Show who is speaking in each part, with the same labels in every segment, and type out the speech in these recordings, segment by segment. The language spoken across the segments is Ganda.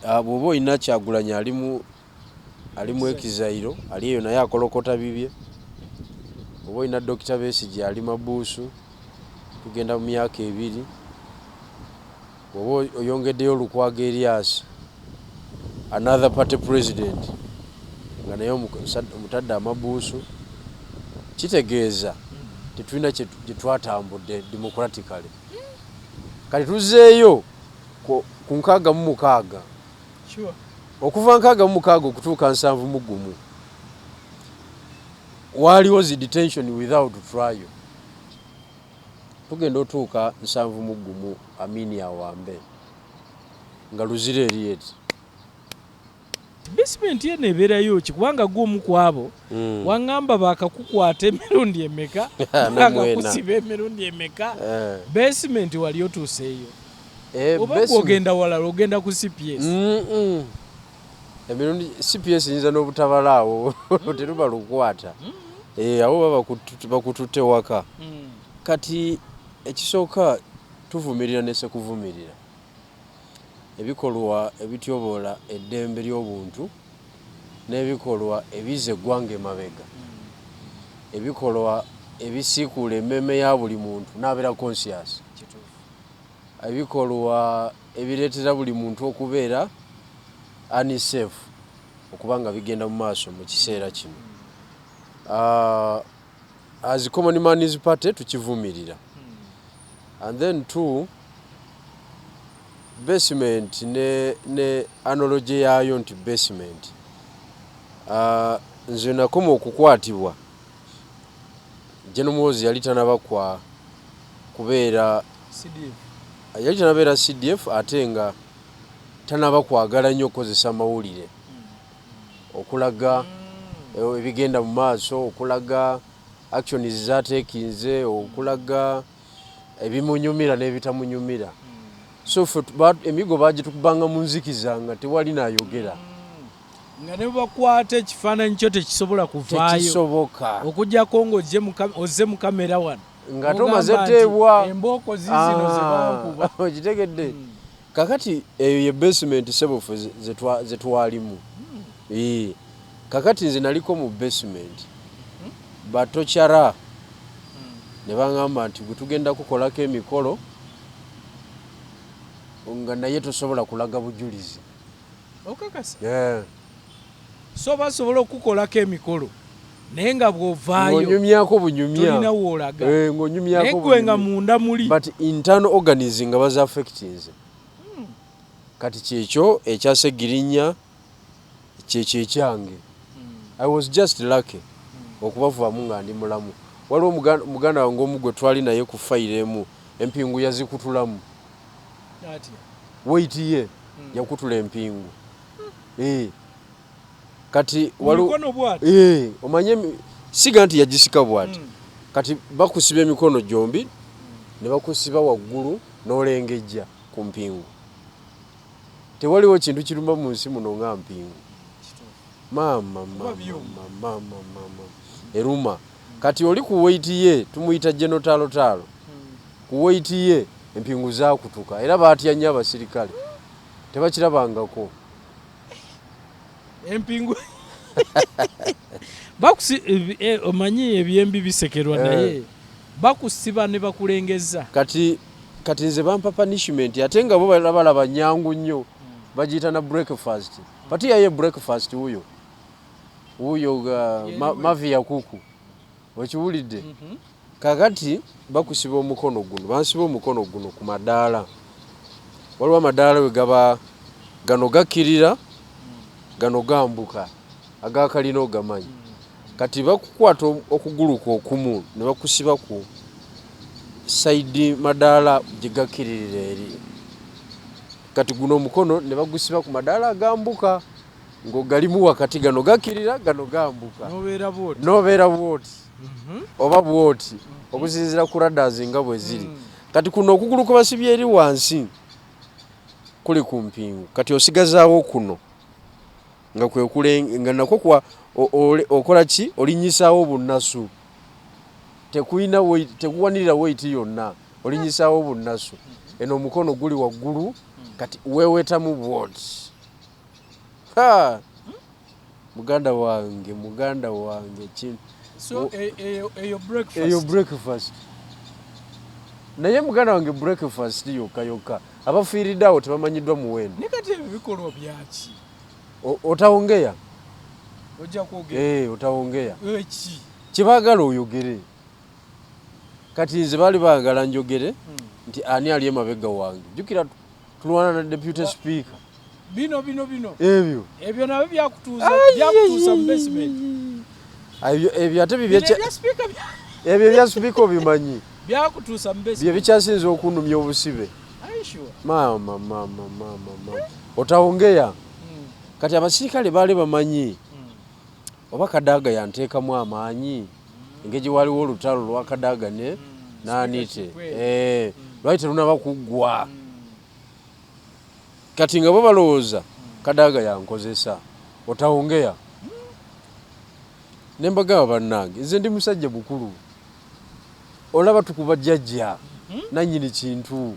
Speaker 1: bwoba olina Kyagulanyi ali mu ekizairo ali eyo naye akolokota bibye. Oba olina Dr. Besigye ali mabuusu tugenda mu myaka 2. Oba oyongeddeyo Lukwago Erias another party president nga naye omutadde amabuusu, kitegeeza tetulina gye twatambudde democratically. Kati tuzzeeyo ku 66 okuva 66 okutuuka 71 waaliwo zi detention without trial. Tugenda otuuka 71 Amini Awambe nga luzira erieti.
Speaker 2: Basement ye nebeerayo kubanga gw'omu kwabo wangamba bakakukwata emirundi emeka bakakusiba emirundi emeka basement wali otuuseeyo oba ogenda walala ogenda ku CPS.
Speaker 1: Emirundi CPS nyinza n'obutabalaawo teruba lukwata awo bakututte waka. Kati ekisooka tuvumirira nese kuvumirira ebikolwa ebityoboola eddembe ly'obuntu n'ebikolwa ebiza eggwanga emabega, ebikolwa ebisiikuula emmeme ya buli muntu n'abeera conscious, ebikolwa ebireetera buli muntu okubeera unsafe okuba nga bigenda mu maaso mu kiseera kino. As Common Man's Party tukivumirira. And then two, basement ne analogy yaayo nti basement nze nakoma okukwatibwa General Muhoozi yali tanaba kwa kubeera CDF ate nga tanaba kwagala nnyo okukozesa mawulire okulaga ebigenda mu maaso, okulaga actions zaateekinze, okulaga ebimunyumira n'ebitamunyumira. So emigo bagitukubanga mu nzikiza nga tewali n'ayogera.
Speaker 2: Nga ne bakwata ekifaananyi kyo tekisobola kuvaayo.
Speaker 1: Tekisoboka.
Speaker 2: Okujjako ng'ozze mu kamera wano.
Speaker 1: Nga tomaze teebwa.
Speaker 2: Embooko ziizino ze bakuba.
Speaker 1: Okitegedde. Kakati eyo ye basement sebofu ze twalimu. Kakati nze naliko mu basement. Batokyara. Ne baŋŋamba nti bwe tugenda kukolako emikolo nga naye tosobola kulaga bujulizi.
Speaker 2: Okakasa? So basobola okukolako emikolo naye nga bw'ovaayo
Speaker 1: ng'onyumyako bunyumya
Speaker 2: tolina woolaga
Speaker 1: ng'onyumyako
Speaker 2: naye gwe nga munda muli.
Speaker 1: But internal organising nga baza affectinze. Kati kyekyo ekyasegirinnya kyekyo ekyange. I was just lucky okubavaamu nga ndi mulamu. Waliwo muganda wange omu gwe twali naye ku fayiro emu empingu yazikutulamu. Weight ye yakutula empingu. Kati waliwo omanye siga nti yagisika bwati. Kati bakusiba emikono gyombi ne bakusiba waggulu n'olengejja ku mpingu. Tewaliwo kintu kiruma mu nsi muno nga mpingu. Mama eruma. Kati oli ku weight ye tumuyita genotalo ku weight ye empingu zaakutuka era baatya nnyo abasirikale tebakirabangako
Speaker 2: empingu omanyi ebyembi bisekerwa naye bakusiba ne bakulengeza. Kati
Speaker 1: nze bampa punishment ate nga bo balaba nnyangu nnyo bagiyita na breakfast. Pati yaye breakfast huyo mavi ya kuku okiwulidde. Kakati bakusiba omukono guno bansiba omukono guno ku madaala. Waliwo amadaala we gaba gano gakkirira gano gambuka agakalina ogamanyi. Kati bakukwata okuguluka okumu ne bakusiba ku side madaala gye gakkiririra eri. Kati guno omukono ne bagusiba ku madaala agambuka ng'ogalimu wakati gano gakkirira gano gambuka. Nobeera bwoti oba bwoti okusinziira ku radars nga bwe ziri. Kati kuno okugulu kwe basibye eri wansi kuli ku mpingu. Kati osigazaawo kuno nga kwe nga nakwo okola ki olinyisaawo bunnasu. Tekuwanirira weight yonna olinyisaawo bunnasu. Eno omukono guli waggulu kati weewetamu bwoti muganda wange
Speaker 2: so eyo
Speaker 1: breakfast naye muganda wange breakfast yokka abafiiridde awo tebamanyiddwa muwendo
Speaker 2: ne kati ebyo bikolwa byaki
Speaker 1: otawongeya
Speaker 2: ojja kwogera
Speaker 1: otawongeya
Speaker 2: eki
Speaker 1: kibaagala oyogere kati nze baali baagala njogere nti ani ali emabega wange jjukira tulwana na deputy speaker
Speaker 2: bino
Speaker 1: ebyo
Speaker 2: nabyo byakutuusa mu basement
Speaker 1: ebyo ate ebyo bya speaker obimanyi
Speaker 2: byakutuusa mu basement
Speaker 1: bye bikyasinza okunumya obusibe mama otawongeya kati abasirikale baali bamanyi oba Kadaga yanteekamu amaanyi engeri waliwo olutalo lwa Kadaga ne naanite lwali terunaba kuggwa kati nga bo balowooza Kadaga yankozesa otawongeya ne mbagamba bannange nze ndi musajja mukulu olaba tukuba jjajja nannyini kintu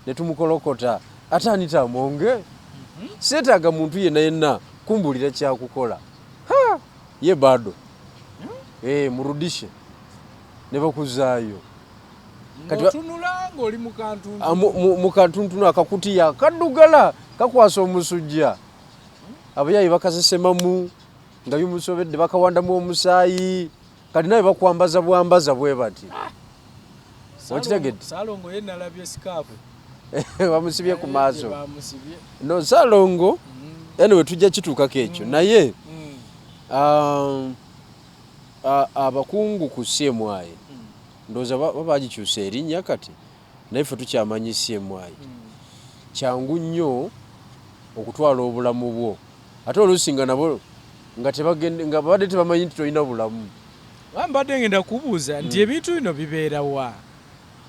Speaker 1: ne tumukolokota ate anita amonge seetaaga muntu yenna kumbuulira kyakukola ye bado murudishe ne bakuzaayo
Speaker 2: otunula ng'oli
Speaker 1: mu kantuntunu akakutiya kaddugala kakwasa omusujja abayayi bakasesemamu nga bimusobedde bakawandamu omusaayi kati naye bakwambaza bwambaza bwe bati okitegedde
Speaker 2: Salongo ye nalabye sikaafu
Speaker 1: bamusibye ku maaso no Salongo anyway tujja kituukako ekyo naye abakungu ku CMI ndowooza babagikyusa erinnya kati naye ffe tukyamanyi CMI kyangu nnyo okutwala obulamu bwo ate oluusi nga nabo nga babadde tebamanyi nti tolina bulamu
Speaker 2: mbadde ngenda kubuuza nti ebintu bino bibeera wa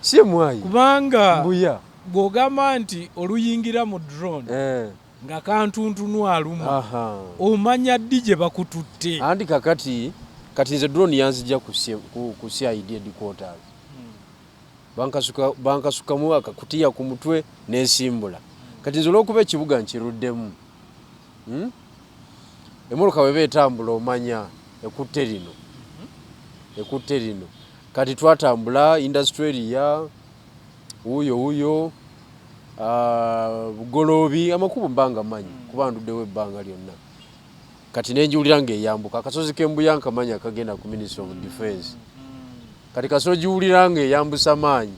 Speaker 1: CMI
Speaker 2: kubanga
Speaker 1: mbuya
Speaker 2: bw'ogamba nti oluyingira mu drone nga kantuntunu aluma omanya ddi gye bakututte
Speaker 1: andi kati nze drone yanzijja ku CID headquarters bankasukamu akakutiya ku mutwe n'esimbula kati nze olw'okuba ekibuga nkiruddemu emmotoka bweba etambula omanya ekutte rino kati twatambula industry area wuyo bugoloobi amakubo mbanga manyi kuba nduddewo ebbanga lyonna kati nenjiwulira ng'eyambuka akasozi k'embuya nkamanya kagenda ku Ministry of Defence kati kasolo giwulira ng'eyambusa maanyi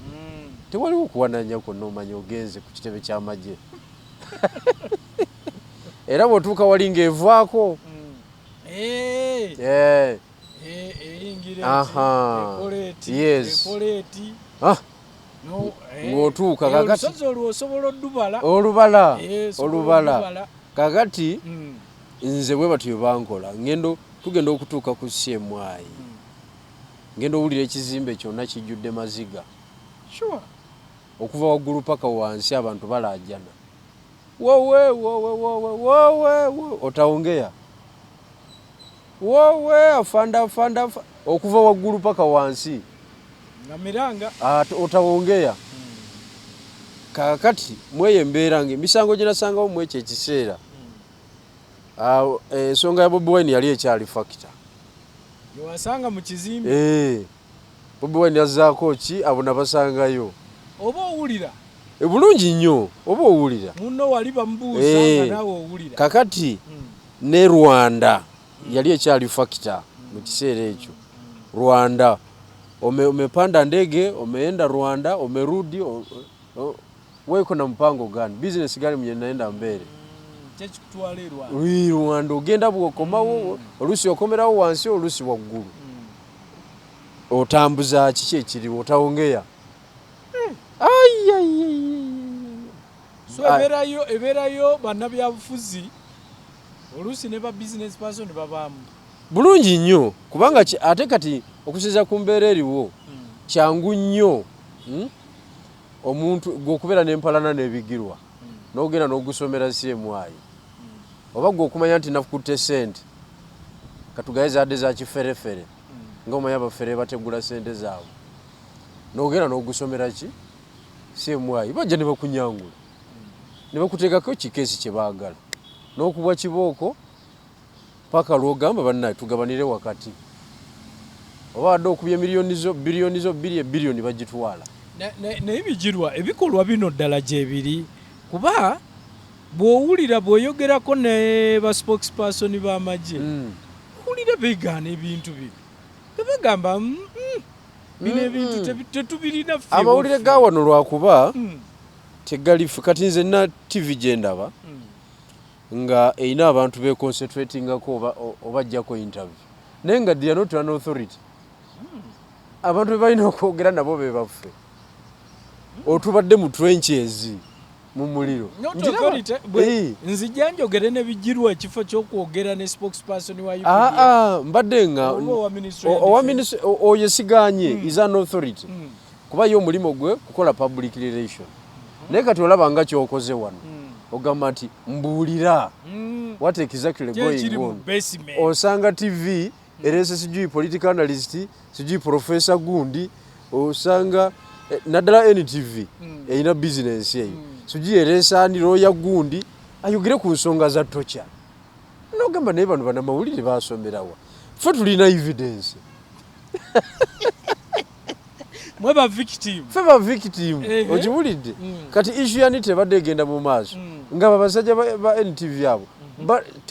Speaker 1: tewaliwo okuwananya kwonna omanya ogenze ku kitebe ky'amagye era bw'otuuka wali ng'evaako ng'otuuka kakati olubala kakati nze bwe batyo bankola tugenda okutuuka ku CMI ngenda owulira ekizimbe kyonna kijjudde maziga okuva waggulu paka wansi abantu balaajana wowe otawongeya wowe afanda okuva waggulu paka wansi otawongeya kakati mweyo embeera emisango gye nasangawo mwekyo ekiseera ensonga ya Bobi Wine yali ekyali factor
Speaker 2: yewasanga mu kizimbe
Speaker 1: Bobi Wine yazzaako ki abo nabasangayo
Speaker 2: oba owulira
Speaker 1: bulungi nnyo oba owulira
Speaker 2: munno wali bamubuuza nga naawe owulira
Speaker 1: kakati ne Rwanda yali ekyali factor mu kiseera ekyo Rwanda umepanda ndege umeenda Rwanda umerudi weko na mpango gani business gani mwenye naenda mbele Rwanda ugenda bwokomawo olusi okomerawo wansi olusi waggulu otambuza kiki ekiri otawongeya
Speaker 2: so eberayo bannabyabufuzi olusi ne ba business person babaamu
Speaker 1: bulungi nnyo kubanga ate kati okusiza ku mbeera eriwo kyangu nnyo omuntu gw'okubeera n'empalana n'ebigirwa n'ogenda n'ogusomera CMI oba gw'okumanya nti nafukutte ssente katugaye zadde za kiferefere nga omanya abafere bategula ssente zaabwe n'ogenda n'ogusomera ki CMI bajja ne bakunyangula ne bakuteekako kikeesi kye baagala n'okubwa kibooko paka lwogamba bannaye tugabanire wakati oba wadde okubya biliyoni zo 2 ebbiliyoni bagitwala
Speaker 2: naye bijirwa ebikolwa bino ddala gyebiri kuba bw'owulira bw'oyogerako ne ba spokesperson b'amagye owulira beegaana ebintu bino tebagamba bino ebintu tetubirina ffe
Speaker 1: amawulire ga wano lwakuba tegali ffe kati nze na tv gye ndaba nga erina abantu beconcentratingako obajjako interview naye nga they are not an authority abantu bebalina okwogera nabo be baffe otubadde mu trenches mu muliro
Speaker 2: nzijja njogere ne bijirwa ekifo ky'okwogera ne spokesperson wa UPDF
Speaker 1: mbadde nga oyo siganye is an authority kuba yo omulimu gwe kukola public relation naye kati olaba nga kyokoze wano ogamba nti mbuulira what exactly going on osanga tv erese sijui political analyst sijui professor gundi osanga naddala NTV erina business eyo sijui eresa ani roya gundi ayogere ku nsonga za tocha nogamba naye bano banamawulire basomerawa ffe tulina evidence
Speaker 2: mweba victim
Speaker 1: feba victim ojiwulidde kati issue yani tebadde egenda mu maaso nga babasajja ba NTV abo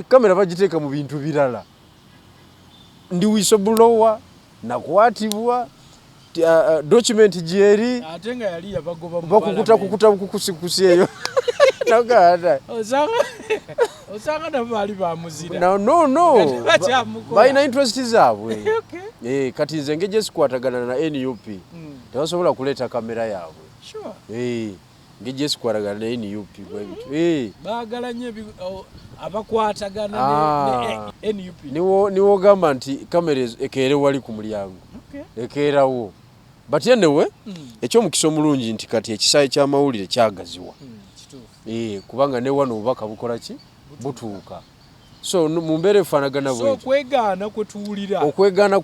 Speaker 1: kamera bagiteeka mu bintu birala ndi whistleblower nakwatibwa document jeri
Speaker 2: atenga yali yabagoba
Speaker 1: bakukuta kukusikusi eyo nagada
Speaker 2: osanga nabali bamuzira
Speaker 1: no baina interest zaabwe kati nze ngeje sikwatagana na NUP tebasobola kuleta kamera yaabwe ngeje sikwatagana na NUP
Speaker 2: baagala nnyo abakwatagana ne NUP
Speaker 1: niwo gamba nti kamera ekeere wali ku mulyango ekeerawo but anyway ekyomukisa omulungi nti kati ekisaayi ky'amawulire kyagaziwa kubanga ne wano obubaka bukola ki butuuka so mu mbeera efaanagana bwe
Speaker 2: okwegaana kwe tuwulira
Speaker 1: okwegaana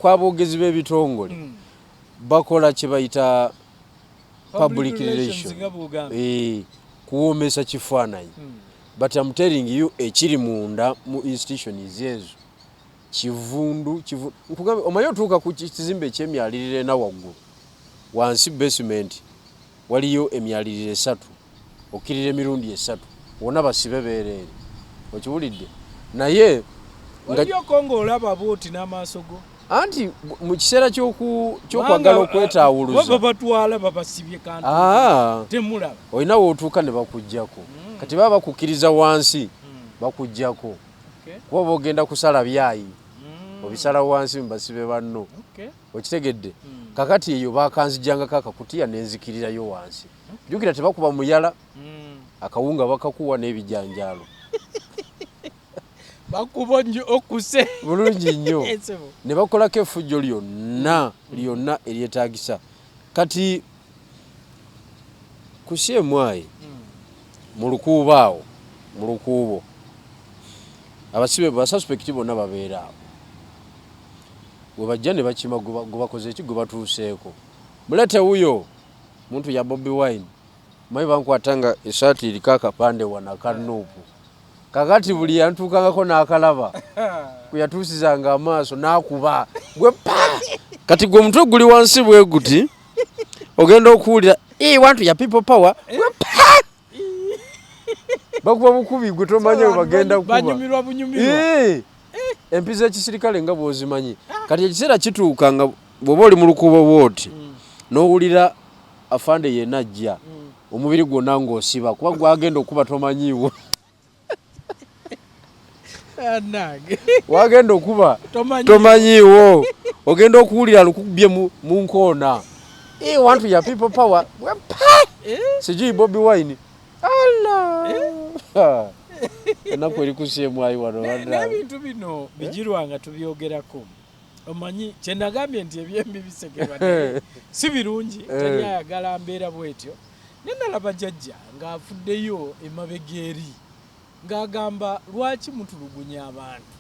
Speaker 1: kw'aboogezi b'ebitongole bakola kye bayita public relations kuwoomesa kifaananyi but I'm telling you ekiri munda mu institutions ezo kivundu nkugambe omanyi otuuka ku kizimbe eky'emyaliriro ena waggulu wansi basement waliyo emyaliriro 3 okirira emirundi 3 wonna basibe beereere okiwulidde naye
Speaker 2: nga kongo olaba booti n'amaaso go
Speaker 1: anti mu kiseera ky'okwagala okwetaawuluza
Speaker 2: baba batwala babasibye kantu temulaba
Speaker 1: olina wootuuka ne bakuggyako kati baba bakukkiriza wansi bakuggyako kuba bogenda kusala byayi obisala wansi mbasibe banno okitegedde kakati eyo bakanzijjangako akakutiya nenzikirirayo wansi jjukira tebakuba muyala akawunga bakakuwa n'ebijanjaalo
Speaker 2: bakuba nyo okuse
Speaker 1: bulungi nnyo ne bakolako effujjo lyonna eryetaagisa kati kusyemwayi mu lukuubo abasibe basuspekti bonna babeera awo we bajja ne bakima gwe bakoze eki gwe batuuseeko mulete wuyo muntu ya Bobi Wine mayi bankwatanga esaati eriko akapande wana kanuupu kakati buli yantuukangako n'akalaba kuyatuusizanga amaaso n'akuba gwe pa kati gwe omutwe guli wansi bwe guti ogenda okuwulira want ya people power gwe pa bakuba bukubi gwe tomanyi we bagenda kuba
Speaker 2: banyumirwa bunyumirwa
Speaker 1: empiza ekisirikale nga bw'ozimanyi kati ekiseera kituuka nga bw'oba oli mu lukuubo bw'oti n'owulira afande yenna ajja omubiri gwonna ng'osiba kuba gwagenda okuba tomanyiiwo wagenda okuba tomanyiiwo ogenda okuwulira lukubye mu nkoona want ya people power sijui Bobi Wine enaku eri kusyemwayi wano
Speaker 2: n'ebintu bino bijirwanga tubyogerako omanyi kyenagambye nti ebyembi bisekebadde si birungi teri ayagala mbeera bwetyo nenalaba jjajja ng'afuddeyo emabega eri ng'agamba lwaki mutulugunya abantu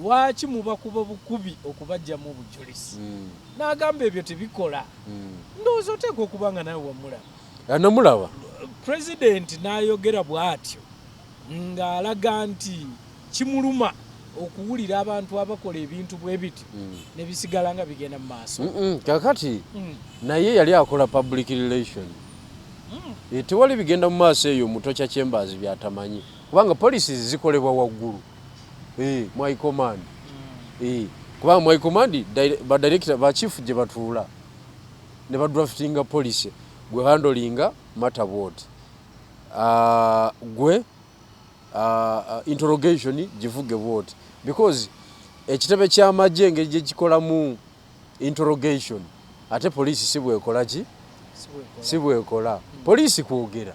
Speaker 2: lwaki mubakuba bukubi okubajjamu obujulizi n'agamba ebyo tebikola ndowooza oteeka okuba nga nawe wamulaba
Speaker 1: namulaba
Speaker 2: pulezidenti n'ayogera bw'atyo ng'alaga nti kimuluma okuwulira abantu abakola ebintu bwe biti ne bisigala nga bigenda mu maaso.
Speaker 1: Kakati naye yali akola public relation. Tewali bigenda mu maaso eyo Mutocha Chambers byatamanyi kubanga policies zikolebwa waggulu mu high command. Kubanga mu high command ba director ba chief gye batuula ne ba draftinga policy gwe handlinga matter board gwe interrogation givuge vote because ekitebe ky'amagye engeri gye kikolamu interrogation ate police sibwekola ki sibwekola police kwogera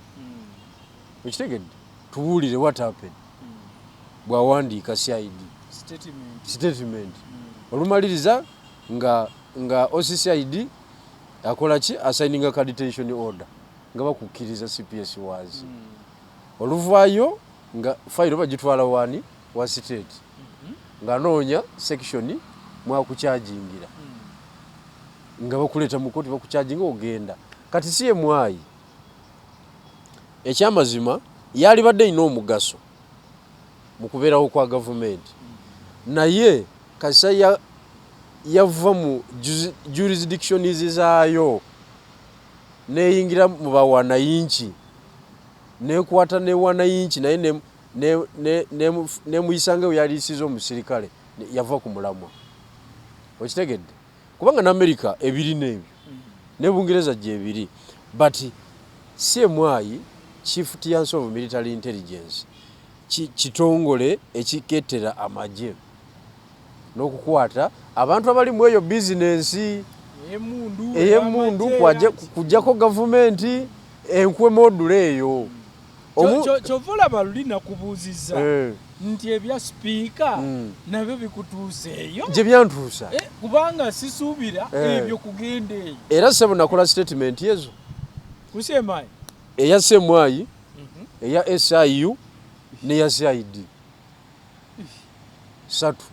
Speaker 1: ukitegedde tuwulire what happened bwawandiika CID statement olumaliriza nga OCCID akola ki assigning accreditation order nga bakukkiriza CPS wazi oluvaayo nga file bagitwala wani wa state nga noonya section mwakuchargingira nga bakuleta mu koti bakucharginga ogenda kati siye mwayi ekyamazima yali badde ino omugaso mu kubeerawo kwa government naye kasa yava mu jurisdictions zaayo neyingira mu bawanayinchi nekwata ne wanayinchi naye ne muyisanga yali isizo omusirikale yava ku mulamwa okitegedde kubanga na America ebiri nebyo ne Bungereza gye ebiri but CMI Chief Tiers of Military Intelligence kitongole ekiketera amagye n'okukwata abantu abali mu eyo business eyemundu kujjako government enkwe module eyo
Speaker 2: Chovola balina kubuuziza nti ebya speaker nabyo bikutuuseeyo
Speaker 1: gye byantuusa
Speaker 2: kubanga sisuubira ebyo kugenda eyo
Speaker 1: era sebo nakola statement yezo
Speaker 2: kusemayi
Speaker 1: eya semwayi eya SIU ne ya CID satu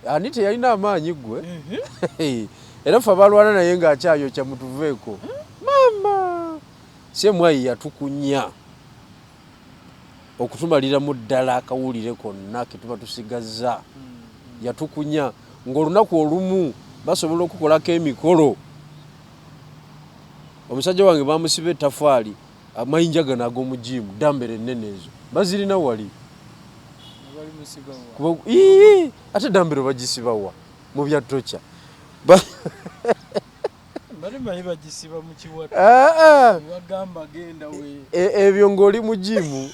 Speaker 1: anite yalina amaanyi gwe era fa balwana naye ng'akyayo kya mutuveeko mama semwayi yatukunya okutumalira mu ddala akawulire konna ke tuba tusigazza yatukunya ng'olunaku olumu basobola okukolako emikolo omusajja wange bamusiba ettafaali amayinja gano ag'omujimu dambere ennene ezo bazirina wali ate dambere bagisibawa mu bya tocha ebyo ng'oli mujimu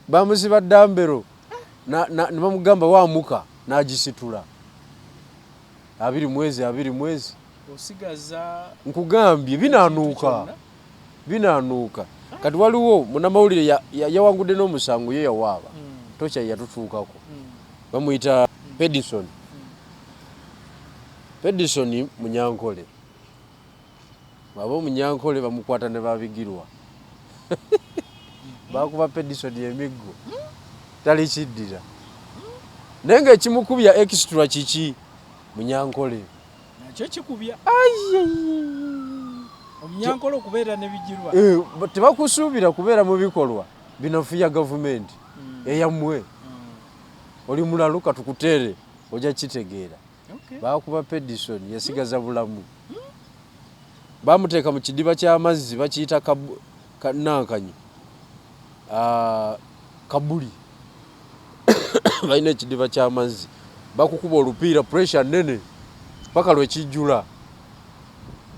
Speaker 1: bamusiba dambero ne bamugamba waamuka n'agisitula 20 mwezi
Speaker 2: osigaza
Speaker 1: nkugambye binaanuuka kati waliwo munamawulire yawangudde n'omusango ye yawaaba tocha yatutuukako bamuyita Pedison Munyankole baba Munyankole bamukwata ne babigirwa bakuba Pedison emiggo tali kiddira nenga ekimukubya extra kiki Munyankole
Speaker 2: nakyo kikubya Omunyankole okubeera ne bigirwa
Speaker 1: tebakusuubira kubeera mu bikolwa binafuya government eyamwe oli mulalu katukutere ojja kitegeera bakuba Pedison yasigaza bulamu bamuteeka mu kidiba ky'amazzi bakiyita nankanyi kabuli balina ekidiba ky'amazzi bakukuba olupiira pressure nene paka lwekijjula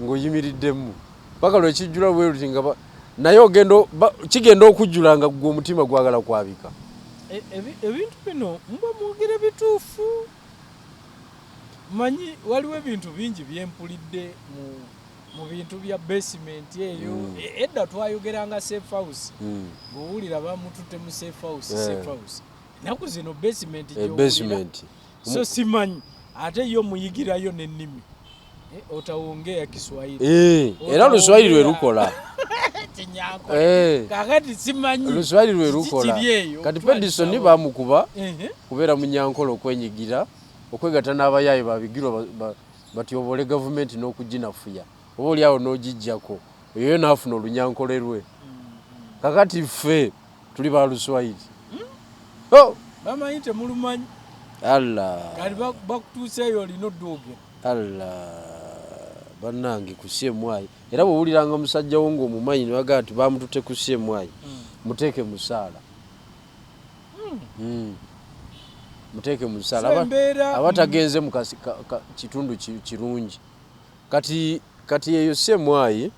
Speaker 1: ng'oyimiriddemu paka lwekijjula bwe luti nga naye kigenda okujjula nga gwe omutima gwagala kwabika
Speaker 2: ebintu bino mba mwogere bituufu manyi waliwo ebintu bingi byempulidde mu bintu bya basement eyo edda twayogeranga safe house ng'owulira bamututte mu safe house naku zino basement gy'owulira so simanyi ate yo muyigirayo n'ennimi otawongea Kiswahili
Speaker 1: era Luswahili lwe lukola
Speaker 2: kakati simanyi
Speaker 1: Luswahili lwe lukola kati Pedison bamukuba kubeera Munyankole okwenyigira okwegata n'abayaaye babigirwa batyobole government n'okuginafuya oba oli awo n'ogijjako eyo n'afuna Olunyankole lwe kakati ffe tuli ba Luswayiri. Oh
Speaker 2: bamayite mulumanyi
Speaker 1: Allah
Speaker 2: kali bakutuuseeyo olina odduoge
Speaker 1: Allah bannange ku CMY era bw'owuliranga omusajja wo ng'omumanyi ne bagamba nti baamututte ku CMY muteeke musaala muteeke musaala abatagenze mu kitundu kirungi kati eyo CMY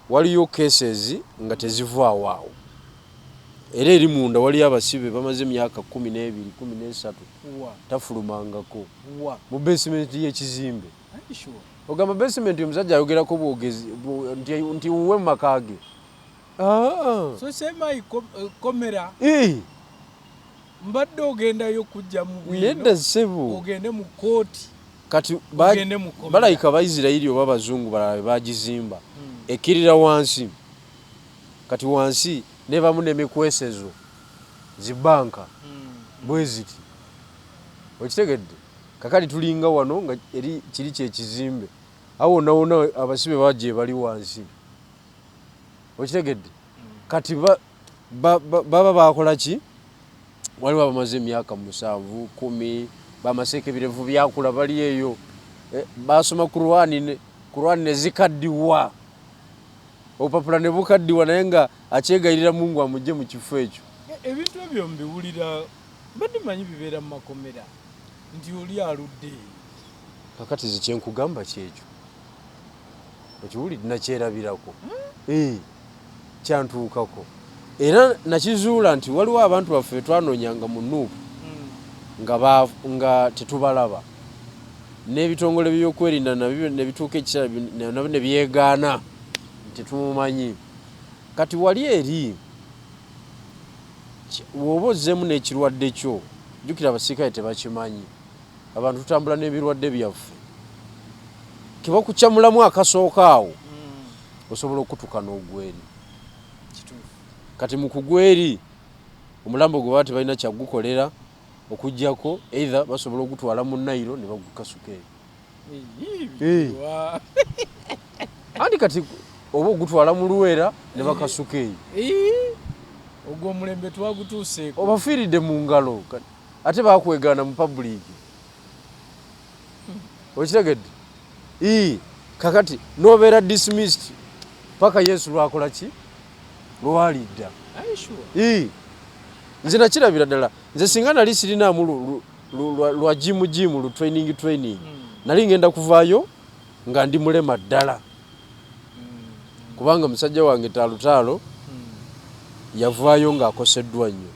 Speaker 1: waliyo cases nga tezivaawo awo era eri munda waliyo abasibe bamaze emyaka 12 13 tafulumangako mu basement y'ekizimbe. Ogamba basement omusajja ayogerako bwogezi nti uwe mu maka ge.
Speaker 2: So CMY komera mbadde ogendayo kujja mu bwino
Speaker 1: nedda ssebo
Speaker 2: ogende mu kooti
Speaker 1: kati balayika Abaisirairi oba Abazungu balala bagizimba ekkirira wansi kati wansi nebamu n'emikwesezo zibanka bweziti okitegedde kakati tulinga wano nga eri kiri kyekizimbe awo nawona abasibe baje bali wansi okitegedde kati baba bakola ki waliwo bamaze emyaka 7 10 bamaseke birevu byakula bali eyo basoma Qur'ani ne zikaddiwa opapula ne bukaddiwa naye nga akyegayirira Mungu amugye mu kifo ekyo.
Speaker 2: Ebintu ebyo mbiwulira mbadde manyi bibeera mu makomera nti oli aludde
Speaker 1: kakati zikyenkugamba kyekyo okiwulidde nakyerabirako kyantuukako era nakizuula nti waliwo abantu baffe twanoonyanga mu Nuupu nga tetubalaba n'ebitongole by'okwerinda nabyo ne bituuka ekiseera nabyo ne byegaana tetumumanyi kati wali eri woba ozzeemu n'ekirwadde kyo jjukira abasirikale tebakimanyi abantu tutambula n'ebirwadde byaffe kebakukyamulamu akasooka awo osobola okutuka n'ogweri kati mu kugweri omulambo gwe baba tebalina kyagukolera okujjako either basobola okutwala mu Nairo ne bagukasuka eyo andi kati oba ogutwala mu Luwera ne bakasuka eyo
Speaker 2: ogwo omulembe twagutuuseeko
Speaker 1: obafiiridde mu ngalo ate bakwegaana mu public okitegedde kakati nobeera dismissed paka Yesu lwakola ki lwalidda nze nakirabira ddala nze singa nali sirinaamu lwa jimu lu training nali ngenda kuvaayo nga ndi mulema ddala kubanga musajja wange taalutaalo yavaayo ng'akoseddwa nnyo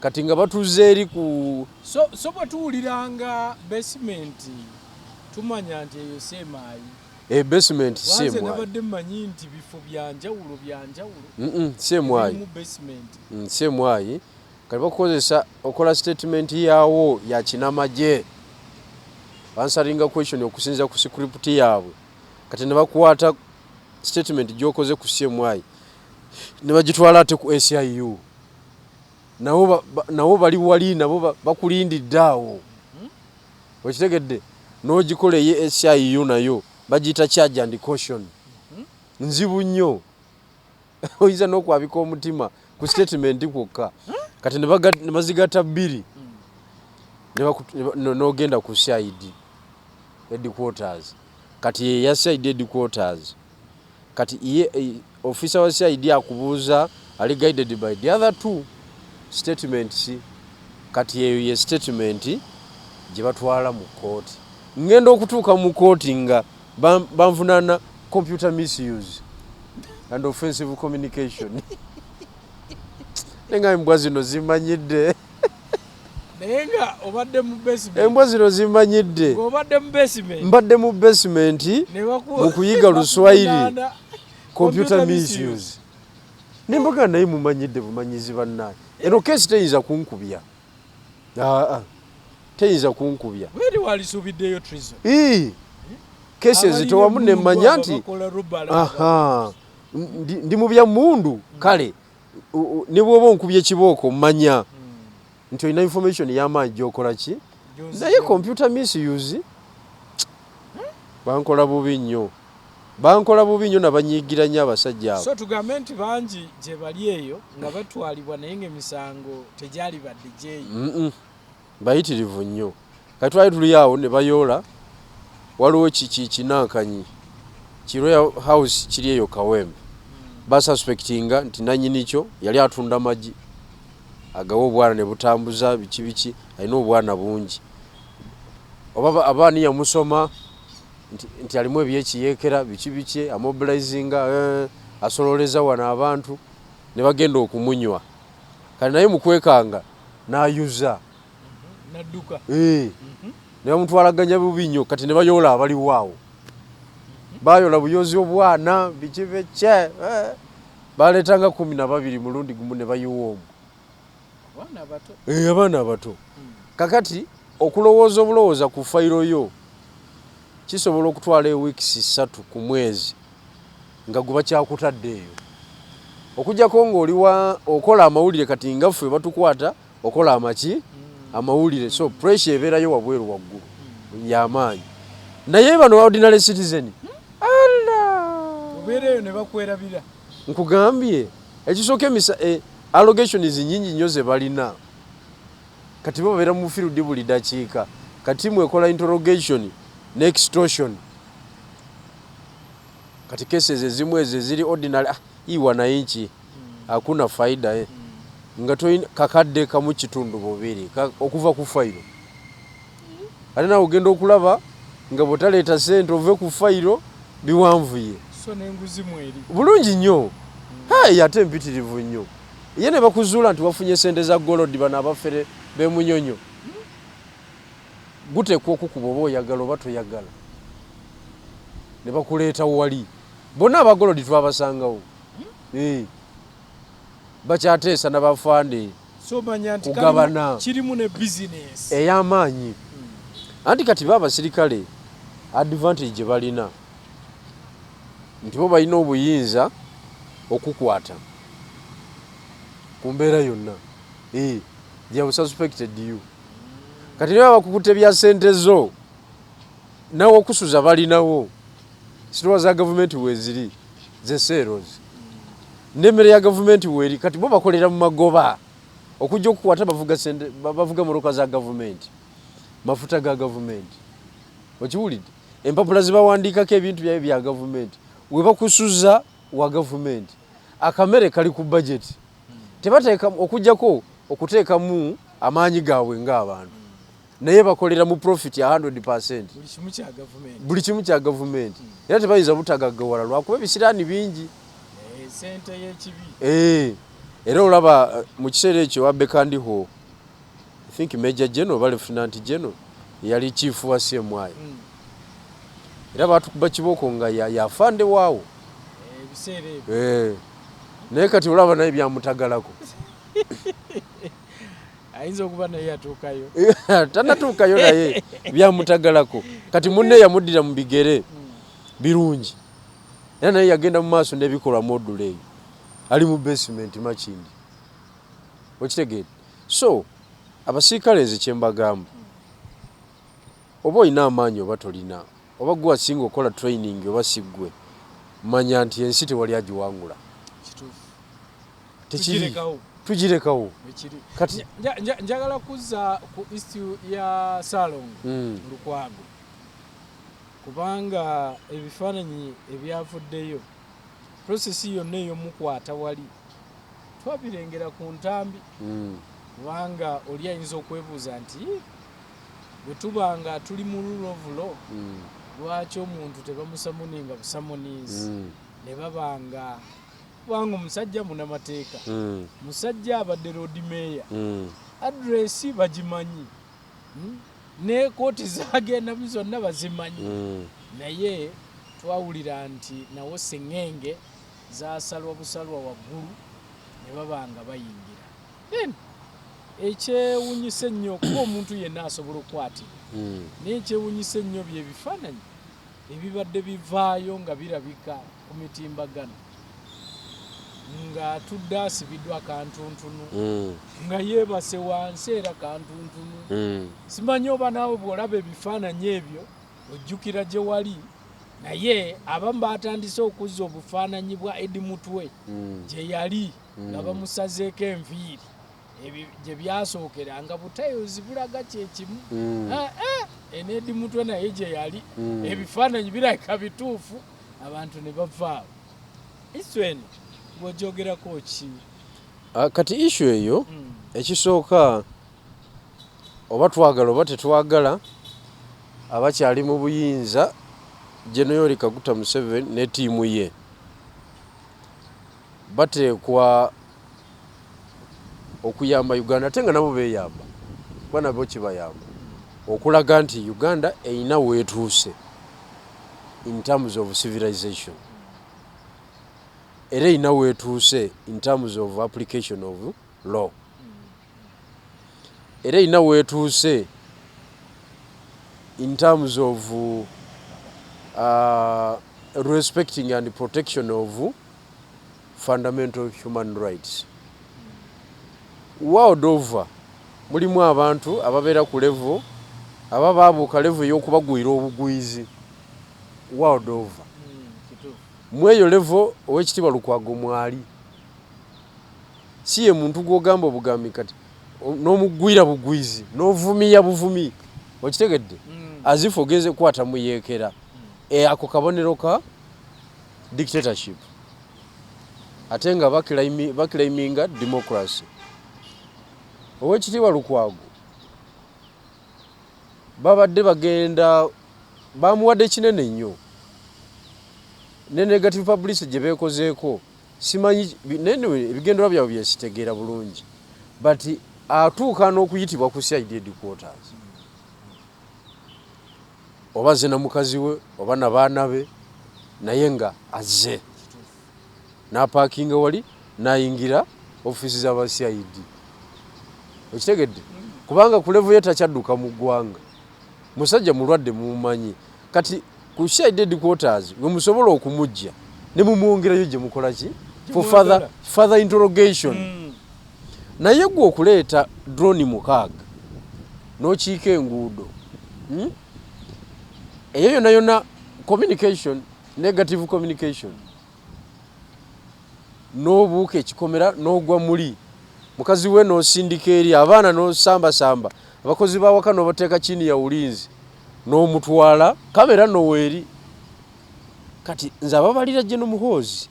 Speaker 1: kati nga batuuze eri ku
Speaker 2: so bwe tuwuliranga basement tumanya nti eyo CMY
Speaker 1: basement
Speaker 2: CMY nabadde mmanyi nti bifo byanjawulo
Speaker 1: CMY kati bakukozesa okola statement yaawo ya kinamagye bansalinga question okusinza ku script yaabwe kati ne bakwata statement gy'okoze ku CMY ne bagitwala ate ku SIU nabo bali wali nabo bakulindidde awo okitegedde n'ogikola ye SIU nayo bagiyita charge and caution nzibu nnyo oyinza n'okwabika omutima ku statement kwokka kati ne bazigatta bbiri n'ogenda ku CID headquarters kati ye CID headquarters kati officer wa CID akubuuza ali guided by the other two statements kati eyo ye statement gye batwala mu court ngenda okutuuka mu court nga banvunana computer misuse and offensive communication nenga embwa zino zimanyidde
Speaker 2: nenga obadde mu basement
Speaker 1: embwa zino zimanyidde
Speaker 2: obadde mu basement
Speaker 1: mbadde mu basement mu kuyiga Luswayiri computer misuse nembaga naye mumanyidde bumanyizi bannaye eno kesi teyinza kunkubya teyinza kunkubya
Speaker 2: weri walisuubiddeyo treason
Speaker 1: cases tewamu nemmanya nti ndi mu bya mundu kale ne bwoba onkubye ekibooko mmanya nti olina information y'amaanyi gy'okola ki naye computer misuse bankola bubi nnyo bankola bubi nnyo nabanyiigira nnyo abasajja abo.
Speaker 2: So tugambe nti bangi gye bali eyo nga batwalibwa naye ng'emisango tegyali badde gyeyo.
Speaker 1: Bayitirivu nnyo. Kati twali tuli awo ne bayoola waliwo kinankanyi Royal House kiri eyo Kawempe. Basuspectinga nti nannyini kyo yali atunda magi agawa obwana ne butambuza biki alina obwana bungi. Oba abaani yamusoma nti alimu ebyekiyeekera biki amobilizinga asololeza wano abantu ne bagenda okumunywa. Kati naye mukwekanga n'ayuza
Speaker 2: nadduka
Speaker 1: ne bamutwalaganya bubi nnyo. Kati ne bayoola abaliwo awo bayola buyozi obwana biki bece baleetanga 12 mulundi gumu ne bayiwa omu abaana abato. Kakati okulowooza obulowooza ku fayiro yo kisobola okutwala weeks 3 ku mwezi nga guba kyakutadde eyo okujjako ng'oli okola amawulire. Kati nga ffe batukwata okola amawulire, so pressure ebeerayo wabweru waggulu y'amaanyi. Naye bano ordinary citizen
Speaker 2: obeereyo ne bakwerabira.
Speaker 1: Nkugambye ekisooka allegations nnyingi nnyo ze balina. Kati babeera mu field buli dakiika. Kati mwekola interrogation ne extortion. Kati cases ezimu ezo ziri ordinary iwa na inchi hakuna faida nga toyina kakadde kamu kitundu bubiri okuva ku fayiro. Ate nawe ogenda okulaba nga bw'otaleeta ssente ove ku fayiro biwanvuye.
Speaker 2: So n'enguzi mweri
Speaker 1: bulungi nnyo. Ate mpitirivu nnyo. Ye ne bakuzuula nti wafunye ssente za golodi bano abafere b'emunyonyo. Gutekwa okukuba oba oyagala oba toyagala. Ne bakuleeta wali. Bonna abagolodi twabasangawo. Bakyateesa n'abafande.
Speaker 2: So manya nti kirimu ne business
Speaker 1: ey'amaanyi. Anti kati abasirikale advantage gye balina nti bo balina obuyinza okukwata ku mbeera yonna. They have suspected you. Kati niba bakukutte bya ssente zo nawe okusuza balinawo. Sitwa za gavumenti weeziri ze seerozi n'emmere ya gavumenti weeri. Kati bo bakolera mu magoba okujja okukwata bavuga motoka za gavumenti, mafuta ga gavumenti. Okiwulidde empapula zibawandiikako ebintu byabe bya gavumenti. We bakusuza wa gavumenti akamere kali ku budget. Tebateeka okujjako okuteekamu amaanyi gaabwe ng'abantu. Naye bakolera mu profit ya 100%. Buli kimu kya gavumenti. Era tebayinza butagaggawala lwakuba ebisiraani bingi.
Speaker 2: Sente y'ekibi.
Speaker 1: Era olaba mu kiseera ekyo Wabekandiho I think Major General oba Lieutenant General yali chief wa CMI. Era batukuba kiboko nga yafande waawo.
Speaker 2: Ebiseera ebyo.
Speaker 1: Naye kati olaba naye byamutagalako.
Speaker 2: Ayinza okuba naye yatuukayo.
Speaker 1: Tanatuukayo naye byamutagalako. Kati munne yamuddira mu bigere birungi. Era naye yagenda mu maaso n'ebikolwa module eyo. Ali mu basement Makindi. Okitegeera. So abasirikale eze kyembagamba. Oba olina amaanyi oba tolina. Oba gwe asinga okola training oba siggwe. Manya nti ensi tewali agiwangula. Tugirekawo.
Speaker 2: Kati njagala kuzza ku issue ya Salong Lukwago. Kubanga ebifaananyi ebyavuddeyo process yonna ey'omukwata wali twabirengera ku ntambi. Kubanga oli ayinza okwebuuza nti bwe tuba nga tuli mu rule of law lwaki omuntu tebamusamuninga busamonizi ne babanga kubanga omusajja munamateeka musajja abadde road mayor address bagimanyi ne kooti zagenda zonna bazimanyi naye twawulira nti nawo sengenge zasalwa busalwa waggulu ne babanga bayingira ekyewunyise nnyo kuba omuntu yenna asobola okukwatibwa naye ekyewunyise nnyo bye bifaananyi ebibadde bivaayo nga birabika ku mitimbagano nga tudde asibiddwa kantuntunu nga yeebase wansi era kantuntunu simanyi oba naawe bw'olaba ebifaananyi ebyo ojjukira gye wali naye abamu batandise okuzza obufaananyi bwa Edi Mutwe gye yali nga bamusazeeko enviiri gye byasookeranga butayozi bulaga kyekimu eno Edi Mutwe naye gye yali ebifaananyi birabika bituufu abantu ne bavaawo. Isu eno bw'ogyogerako ki?
Speaker 1: Kati issue eyo ekisooka oba twagala oba tetwagala abakyali mu buyinza General Yoweri Kaguta Museveni ne ttiimu ye bateekwa okuyamba Uganda ate nga nabo beeyamba kuba nabo kibayamba okulaga nti Uganda erina weetuuse in terms of civilization era erina weetuuse in terms of application of law era erina weetuuse in terms of respecting and protection of fundamental human rights. World over mulimu abantu ababeera ku level aba baabuuka level y'okubagwira obugwizi world over mweyo level ow'ekitiibwa Lukwago mwali si ye muntu gw'ogamba obugambi kati n'omugwira bugwizi n'ovumiya buvumi okitegedde azifu ogenze kwata muyeekera ako kabonero ka dictatorship ate nga bakilaiminga democracy. Ow'ekitiibwa Lukwago babadde bagenda bamuwadde kinene nnyo ne negative publicity gye beekozeeko simanyi ebigendera byabwe byesitegeera bulungi but atuuka n'okuyitibwa ku CID headquarters oba ze na mukazi we oba na baana be naye nga azze n'apaakinga wali n'ayingira ofiisi z'aba CID okitegedde kubanga ku level ye takyadduka mu ggwanga musajja mulwadde mumumanyi kati ku CID headquarters we musobola okumujja ne mumwongerayo gye mukola ki for further interrogation naye gwe okuleeta drone mukaaga n'okiika enguudo eyo yonna yonna communication negative communication n'obuuka ekikomera n'ogwa muli mukazi we n'osindika eri abaana n'osambasamba abakozi bawaka n'obateeka chini ya ulinzi n'omutwala kamera n'oweeri kati nze ababalira General Muhoozi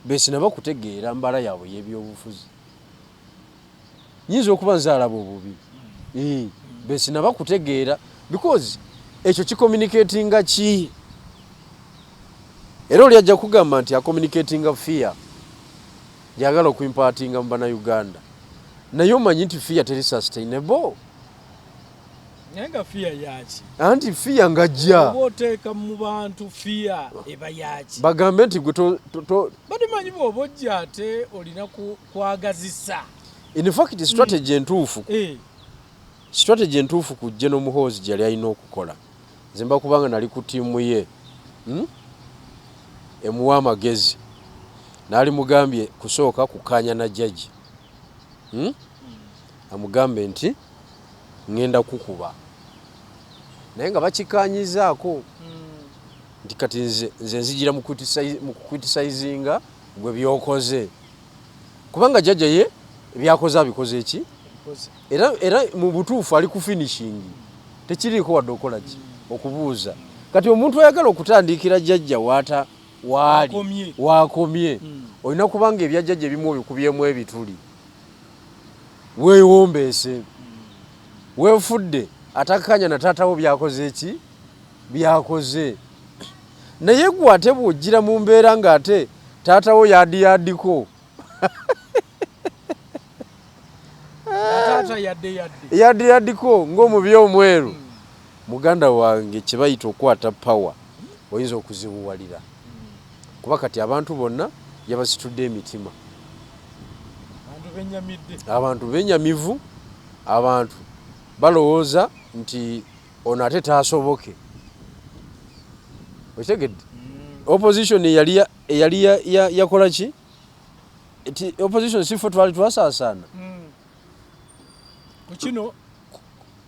Speaker 1: beesina bakutegeera mbala yaabwe y'ebyobufuzi nyinza okuba nzaalaba obubi beesina bakutegeera because ekyo kicommunicatinga ki era oli ajja kugamba nti acommunicatinga fear gyagala okuimpatinga mu bannayuganda naye omanyi nti fear teri sustainable
Speaker 2: nenga fear yaki
Speaker 1: anti fear ngajja
Speaker 2: oba oteeka mu bantu fear eba yaki
Speaker 1: bagambe nti gwe
Speaker 2: badimanyi bw'oba ojja ate olina kwagazisa
Speaker 1: in fact strategy entuufu strategy entuufu ku General Muhoozi gyali alina okukola nze mba kubanga nali ku ttiimu ye emuwa amagezi naali mugambye kusooka kukanya na judge amugambe nti ngenda kukuba naye nga bakikanyizaako nti kati nze nzijira mu criticizinga gwe byokoze kubanga judge ye byakoze abikoze eki era mu butuufu ali ku finishing tekiriiko wadde okola ki okubuuza kati omuntu ayagala okutandikira jjajja waali waakomye olina kubanga ebyajjajja ebimu obikubyemu ebituli weewombeese weefudde atakakanya na taatawo byakoze eki byakoze naye gwe ate bw'ojjira mu mbeera ng'ate taatawo yadiyadiko yadiyadiko ng'omubi omweru muganda wange kye bayita okwata power oyinza okuzibuwalira kuba kati abantu bonna yabasitudde emitima abantu benyamivu abantu balowooza nti ono ate taasoboke okitegedde opposition eyali yakola ki opposition sifo twali twasaasaana
Speaker 2: kino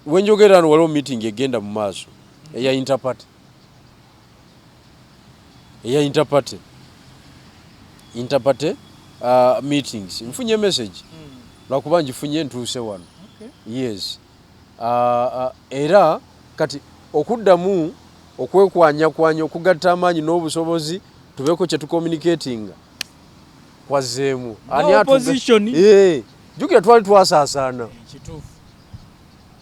Speaker 1: wenjogera waliwo meeting egenda mu maaso eya interparty eya interparty meetings nfunye message lwakuba ngifunye ntuuse wano. Yes. Era kati okuddamu okwekwanya okugatta amaanyi n'obusobozi tubeeko kye tucommunicatinga kwazeemu jjukira twali twasaasaana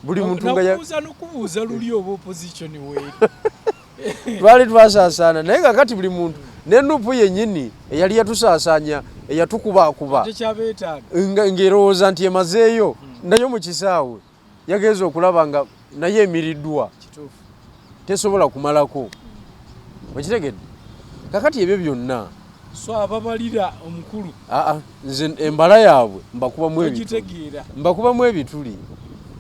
Speaker 1: buli muntu nga
Speaker 2: kubuuza luli oba opposition weeri
Speaker 1: twali twasaasaana naye nga kati buli muntu n'ennupu yennyini eyali yatusaasaanya eyatukubakuba ng'erowooza nti emazeeyo nayo mu kisaawe yagenza okulaba nga naye emiriddwa tesobola kumalako okitegedde kakati ebyo byonna
Speaker 2: so ababalira omukulu
Speaker 1: nze embala yaabwe mbakubamu ebituli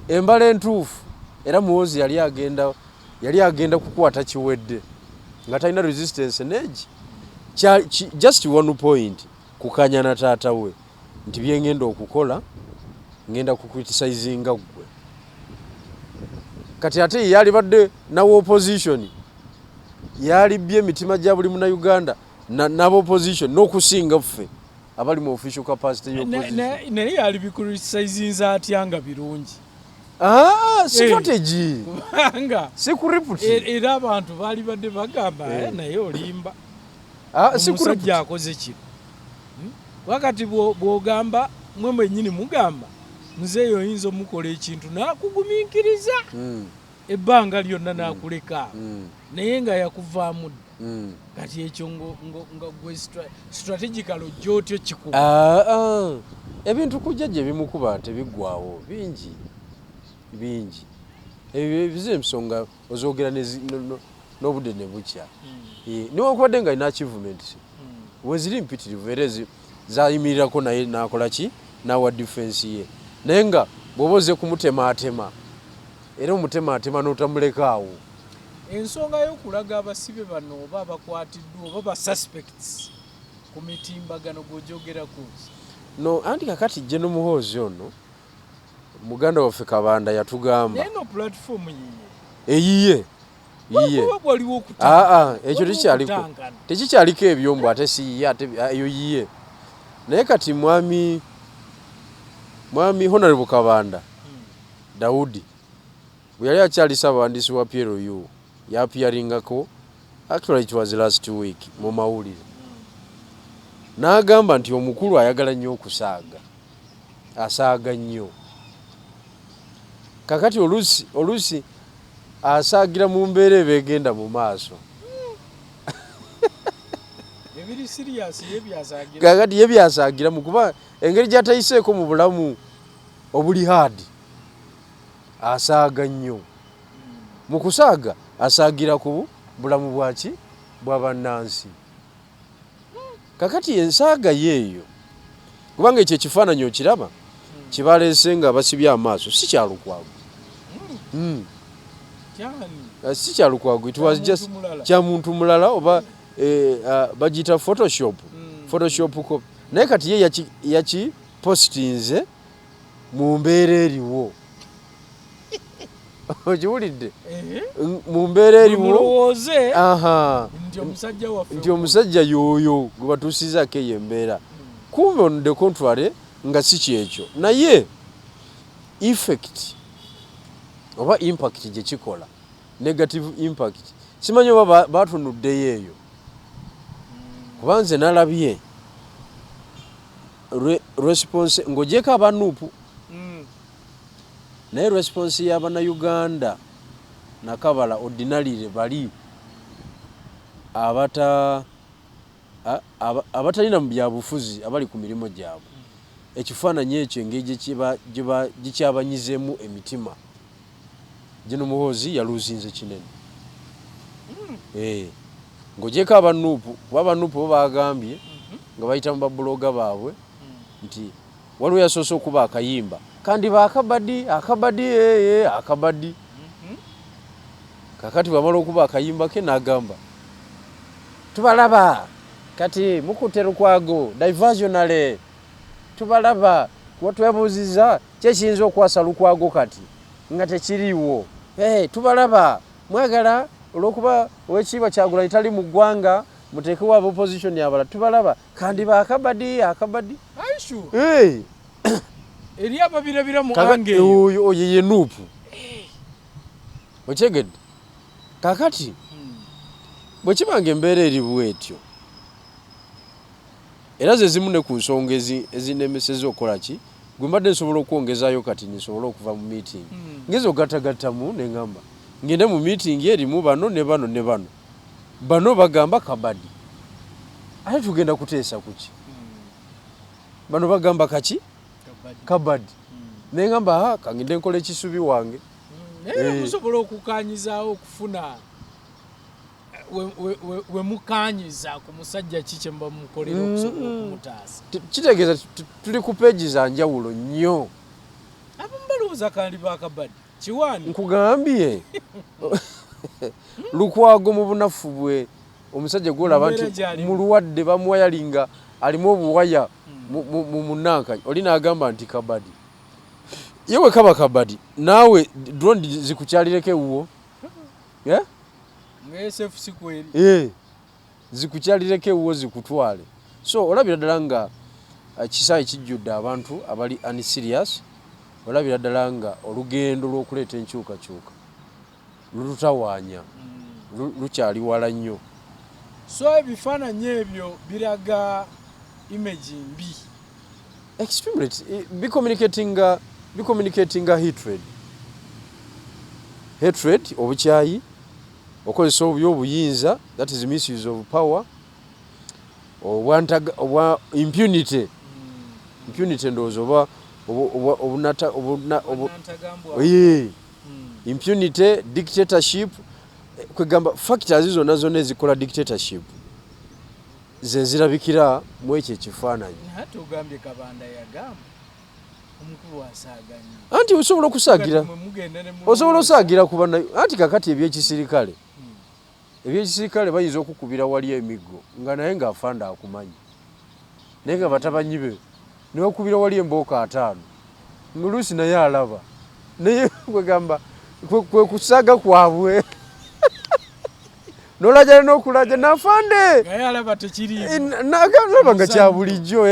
Speaker 1: embala entuufu era muwozi yali agenda kukwata kiwedde nga talina resistance neegi just one point kukanya na taata we nti byengenda okukola ngenda kucriticizinga gwe kati ate yali badde nawe opposition yali bye emitima gya buli muna Uganda nabo opposition n'okusinga ffe abali mu official capacity y'opposition
Speaker 2: naye yali bicriticizinza atyanga birungi
Speaker 1: strategy si kuripoti
Speaker 2: era abantu baali badde bagamba naye olimba omusajja akoze kino wakati bw'ogamba mwe mwennyini mugamba muzeeyo oyinza omukola ekintu n'akugumiikiriza ebbanga lyonna n'akuleka naye nga yakuvaamu kati ekyo nga gwe strategical ojja otyo kikuba
Speaker 1: ebintu kujja gye bimukuba tebiggwawo bingi ebyo bize ensonga ozoogera n'obudde ne bukya niwankubadde nga alina achievement weziri mpitirivu era zayimirirako naye n'akola ki n'awa defense ye naye nga bw'oba oze kumutemaatema era omutemaatema n'otamulekaawo
Speaker 2: ensonga y'okulaga abasibe bano oba abakwatiddwa oba basuspects ku mitimbagano gw'ojogerako
Speaker 1: no anti kakati gye n'omuhoozi ono muganda waffe Kabanda yatugamba
Speaker 2: naye no platform
Speaker 1: yiye ekyo tekikyaliko ebyombo ate siyiye ate eyo yiye naye kati mwami Honorable Kabanda Daudi bwe yali akyali ssaabawandiisi wa PLU yapiyaringako actually it was last week mu mawulire n'agamba nti omukulu ayagala nnyo okusaaga asaaga nnyo kakati oluusi asaagira mu mbeera ebegenda mu maaso kakati ye byasaagira mu kuba engeri gy'atayiseeko mu bulamu obuli haadi asaaga nnyo mu kusaaga asaagira ku bulamu bwaki bw'abannansi kakati ensaaga yeeyo kubanga ekyo ekifaananyi okiraba kibaleese nga basibye amaaso si kyalukwago si kyalukwago it was just kya muntu mulala oba bagiyita photoshop ko naye kati ye yakipositinze mu mbeera eriwo okiwulidde mu mbeera eriwo nti omusajja y'oyo gwe batuusizaako eyo embeera kumbe on the contrary nga si kyekyo naye effect oba impact gye kikola negative impact simanyi oba batunuddeyo eyo kuba nze nalabye response ng'ogyeko abanuupu naye response y'Abannayuganda nakabala ordinarily bali abatalina mu byabufuzi abali ku mirimu gyabwe ekifaananyi ekyo engeri gikyabanyizeemu emitima gino muhoozi yaluuzinze kinene ng'ogyeko abanuupu kuba abanuupu bo bagambye nga bayita mu babuloga baabwe nti waliwo yasoose okuba akayimba kandi baakabadi kakati bamala okuba akayimba ke n'agamba tubalaba kati mukutte Lukwago diversionale tubalaba kuba twebuuziza kyekiyinza okwasa Lukwago kati nga tekiriiwo tubalaba mwagala olw'okuba ow'ekitiibwa Kyagulanyi tali mu ggwanga mutekewo aba opposition abala tubalaba kandi bakabadi
Speaker 2: aishu
Speaker 1: eh
Speaker 2: eri ababirabira mu ange
Speaker 1: oyo ye nupu ocheged kakati bwe kibange embeera eri bwetyo era ze zimu ne ku nsonga ezinemeseza okukola ki gwe mbadde nsobola okwongezaayo kati nsobola okuva mu meeting ngezo gatagattamu ne ngamba ngende mu meeting erimu bano ne bano ne bano bano bagamba kabadi ate tugenda kuteesa kuki bano bagamba kaki kabadi ne ngamba kangende nkola ekisubi wange
Speaker 2: musobola okukanyizaawo okufuna we mukanyiza ku musajja kike mba mukolera okusobola okumutaasa
Speaker 1: kitegeeza tuli ku peegi za njawulo nnyo
Speaker 2: abambalowooza kandi bakabadi kiwaani
Speaker 1: nkugambye lukwago mu bunafu bwe omusajja gwolaba nti mulwadde bamuwayalinga alimu obuwaya mu munanka oli n'agamba nti kabadi yewe kaba kabadi naawe drone zikukyalireko ewuwo
Speaker 2: SFC kweli
Speaker 1: zikukyalireko ewuwo zikutwale so olabira ddala nga kisaayi kijjudde abantu abali unserious olabira ddala nga olugendo lw'okuleeta enkyukakyuka lulutawaanya lukyali wala nnyo
Speaker 2: so ebifaananyi ebyo biraga image mbi
Speaker 1: extremely becommunicating hatred obukyayi okozesa obubi obuyinza that is misuse of power oba impunity ndowooza oba impunity dictatorship kwegamba factors zonna ezikola dictatorship ze zirabikira mu ekyo ekifaananyi
Speaker 2: ate ogambye Kabanda yagamba omukulu asaaganya
Speaker 1: anti osobola osaagira kuba anti kakati ebyekisirikale bayinza okukubira wali emiggo nga naye ng'afanda akumanyi naye nga batabanyi be ne bakubira wali embooka 5 nguluusi naye alaba naye kwegamba kwe kusaaga kwabwe nolajala n'okulaja n'afande nalaba nga kya bulijjo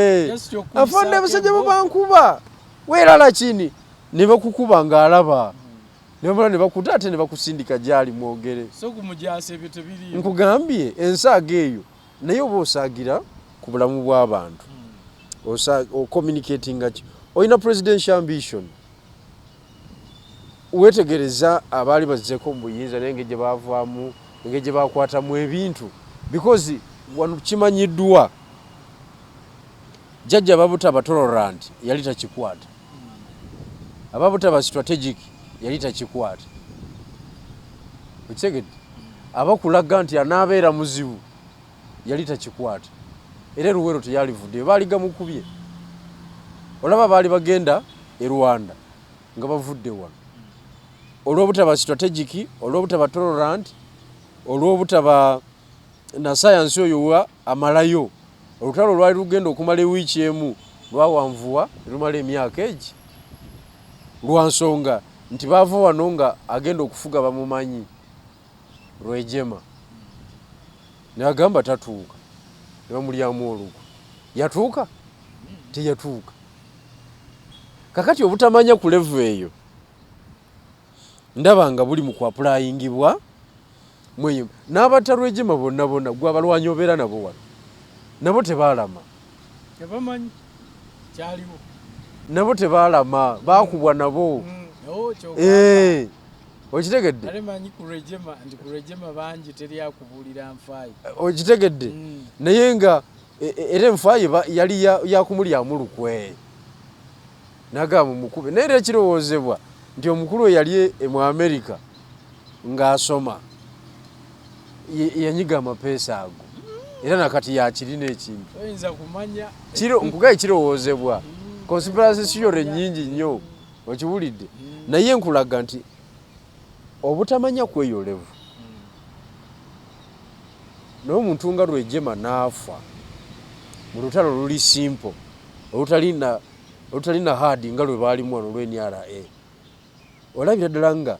Speaker 1: afande abasajja bo bankuba weerala kini ne bakukuba ng'alaba nebamala ne bakuta ate ne bakusindika gyali mwogere nkugambye ensaaga eyo naye oba osaagira ku bulamu bw'abantu ocommunicatinga ki olina presidential ambition wetegereza abaali bazzeko mu buyinza naye ngeri gye baavaamu engeri gye bakwatamu ebintu because wano kimanyiddwa jjajja ababutaba tolerant yali takikwata ababutaba strategic yali takikwata ekigedde abakulaga nti anaabeera muzibu yali takikwata era Luwero teyalivudde baaliga mukubye olaba baali bagenda e Rwanda nga bavudde wano olw'obutaba strategic olw'obutaba tolerant olw'obutaba na science oyo amalayo olutalo lwali lugenda okumala ewiiki emu lwawanvuwa lumala emyaka egi lwa nsonga nti baava wano nga agenda okufuga bamumanyi Rwejema n'agamba tatuuka ne bamulyamu olugu yatuuka teyatuuka kakati obutamanya ku level eyo ndaba nga buli mu kwapulayingibwa mweyo n'abata Rwejema bonna gwe abalwanyi obeera nabo wano nabo tebaalama
Speaker 2: tebamanyi kyaliwo
Speaker 1: nabo tebaalama baakubwa nabo okitegedde
Speaker 2: alemanyi ku Rwejema bangi teri akubuulira nfaayi
Speaker 1: okitegedde naye nga era enfaayi yali yakumulyamu lukwe nagamba mukube naye era ekirowoozebwa nti omukulu we yali mu America ng'asoma yanyiga amapeesa ago era nakati yakirina ekintu
Speaker 2: oyinza kumanya
Speaker 1: nkugaye kirowoozebwa conspiracy theory nnyingi nnyo okiwulidde naye nkulaga nti obutamanya kweyo level naye omuntu nga Rwejema n'afa mu lutalo luli simple olutalina hard nga lwe baalimu wano lw'NRA olabira ddala nga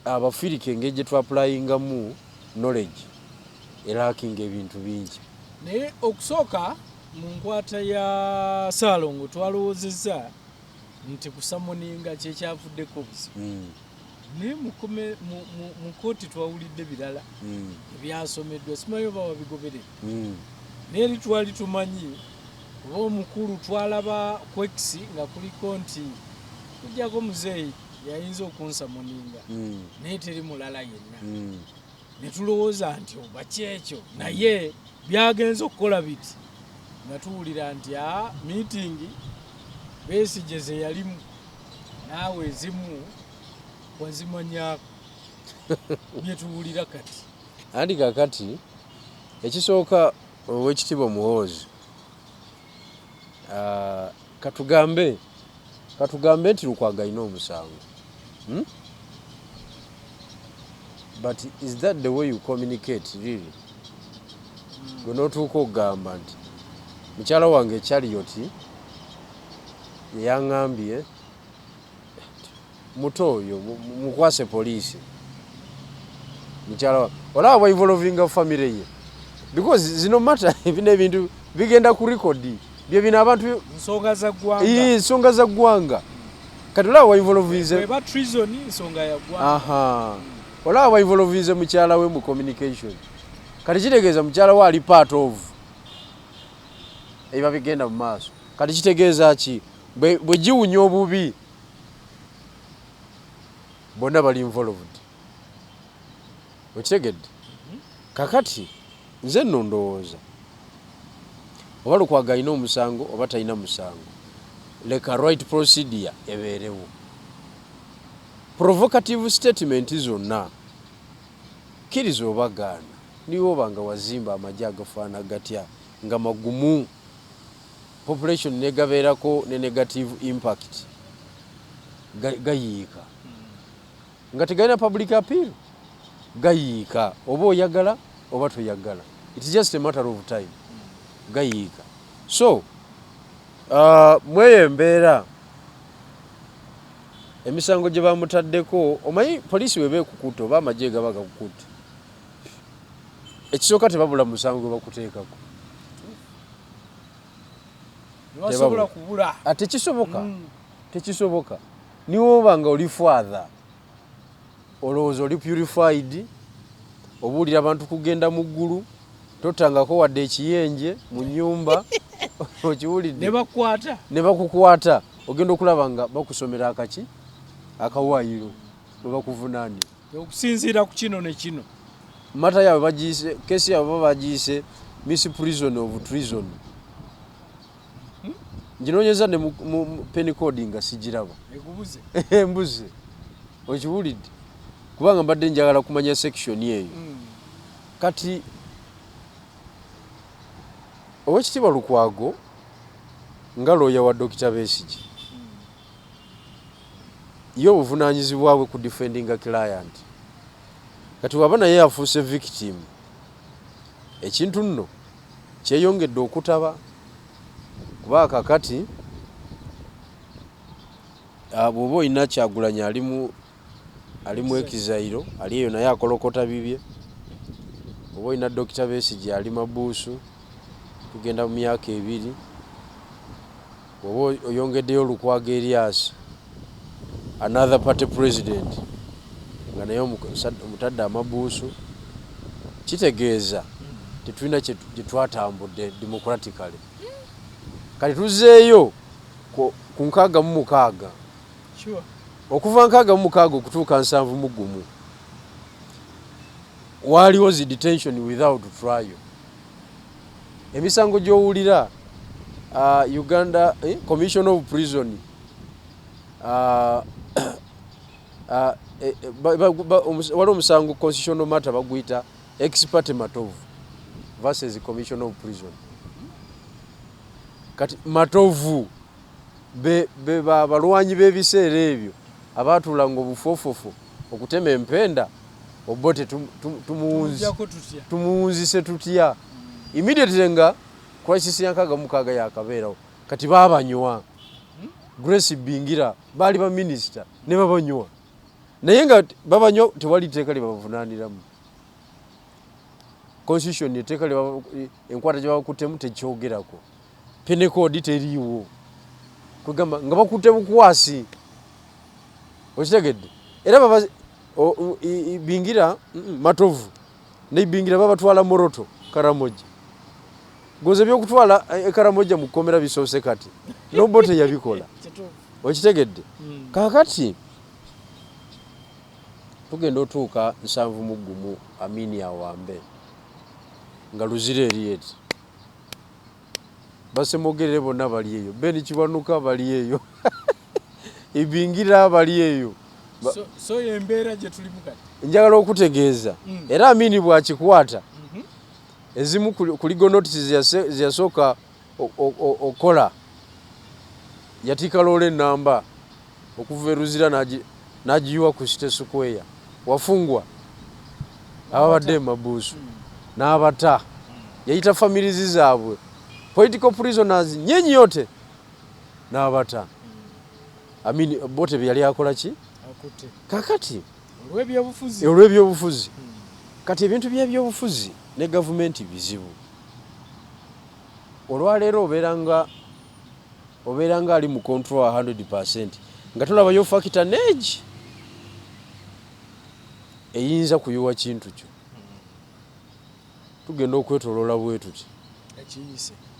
Speaker 1: abafirika engeri gye twapulayingamu knowledge erakinga ebintu bingi
Speaker 2: naye okusooka mu nkwata ya Ssaalongo twalowoozezza nti kusamoninga kyekyavuddeko obuzibu naye mu kooti twawulidde birala ebyasomeddwa simanyi oba wabigoberera naye eri twali tumanyi oba omukulu twalaba kwekisi nga kuliko nti kujjako muzeeyi yayinza okunsamoninga naye teri mulala yenna ne tulowooza nti oba kyekyo naye byagenza okukola biti nga tuwulira nti miitingi Besigye ze yalimu naawe ezimu wazimanyako byetuwulira kati
Speaker 1: andi kakati ekisooka Oweekitiibwa Muhoozi katugambe nti Lukwago alina omusango but is that the way you communicate really gwe n'otuuka okugamba nti mukyala wange Chariot yaŋŋambye muto oyo mukwase poliisi mukyala olaba bwainvolvinga famire ye because zino matter bino ebintu bigenda ku rekodi bye bino abantu nsonga za ggwanga kati olaba bwainvolvinze olaba bwainvolvinze mukyala we mu communication kati kitegeeza mukyala we ali part of eba bigenda mu maaso kati kitegeeza ki bwe giwunya obubi bonna bali involved okitegedde kakati nze nno ndowooza oba Lukwago alina omusango oba talina musango leka right procedure ebeerewo provocative statement zonna kkiriza obagaana niwo oba nga wazimba amagye agafaana gatya nga magumu population negabeerako ne negative impact gayiika nga tegalina public appeal gayiika oba oyagala oba toyagala it's just a matter of time gayiika so mweyo embeera emisango gye bamutaddeko omanyi poliisi weba ekukutte oba amagye gaba gakukutte ekisooka tebabula musango gwe bakuteekako tekisoboka niwo oba nga oli father olowooza oli purified obuulira abantu kugenda mu ggulu totangako wadde ekiyenje mu nnyumba okiwulidde ne bakukwata ogenda okulaba nga bakusomera akaki akawaayiro bwe bakuvunaanira
Speaker 2: okusinziira ku kino ne kino
Speaker 1: mata yaabwe bagiise kesi yaabwe bagiyise misprision of treason njinoonyeza ne mu penny code nga sigiraba embuze okiwulidde kubanga mbadde njagala kumanya section eyo kati Oweekitiibwa Lukwago nga looya wa Dr. Besigye ye obuvunaanyizibwa bwe ku defending a client kati waba naye afuuse victim ekintu nno kyeyongedde okutaba kuba kakati bw'oba olina Kyagulanyi ali mu ekizairo ali eyo naye akolokota bibye oba olina Dr. Besigye ali mabuusu tugenda mu myaka 2 bw'oba oyongeddeyo Lukwago Erias another party president nga naye omutadde amabuusu kitegeeza tetulina gye twatambudde democratically kati tuzzeeyo ku 66 okuva 66 okutuuka 71 waaliwo zi detention without trial emisango gy'owulira Uganda Commission of Prison wali omusango constitutional matter baguyita ex parte Matovu versus Commission of Prison kati Matovu balwanyi b'ebiseera ebyo abaatuulanga obufoofofo okutema empenda obote tumuwunzise tutya immediately nga crisis ya 66 yakabeerawo kati baabanywa Grace Bingira baali ba minister ne babanywa naye nga babanywa tewali teeka lye babavunaaniramu constitution etteeka enkwata gye bakuttemu tekyogerako penekodi teriiwo kugamba nga bakutte bukwasi okitegedde era bingira Matovu ne bingira babatwala Moroto Karamoja goze byokutwala Karamoja mu kkomera bisoose kati nobote yabikola okitegedde kakati tugenda otuuka 7 Amini Awambe nga luzire erieti basemogerere bonna bali eyo Beni Kiwanuka bali eyo ibingira bali eyo
Speaker 2: so yembeera gye tuli mukati
Speaker 1: njagala okutegeeza era Amini bwakikwata ezimu ku legal notices ziyasooka okola yatika lole namba okuva eruzira nagiyiwa ku City Square wafungwa ababadde mabuusu n'abata yayita families zaabwe political prisoners nyenyi yote n'abata Amini bote byali akola ki kakati olw'ebyobufuzi kati ebintu by'ebyobufuzi ne gavumenti bizibu olwaleero obeeranga ali mu control 100% nga tolabayo factor neegi eyinza kuyiwa kintu kyo tugenda okwetoloola bwe tuti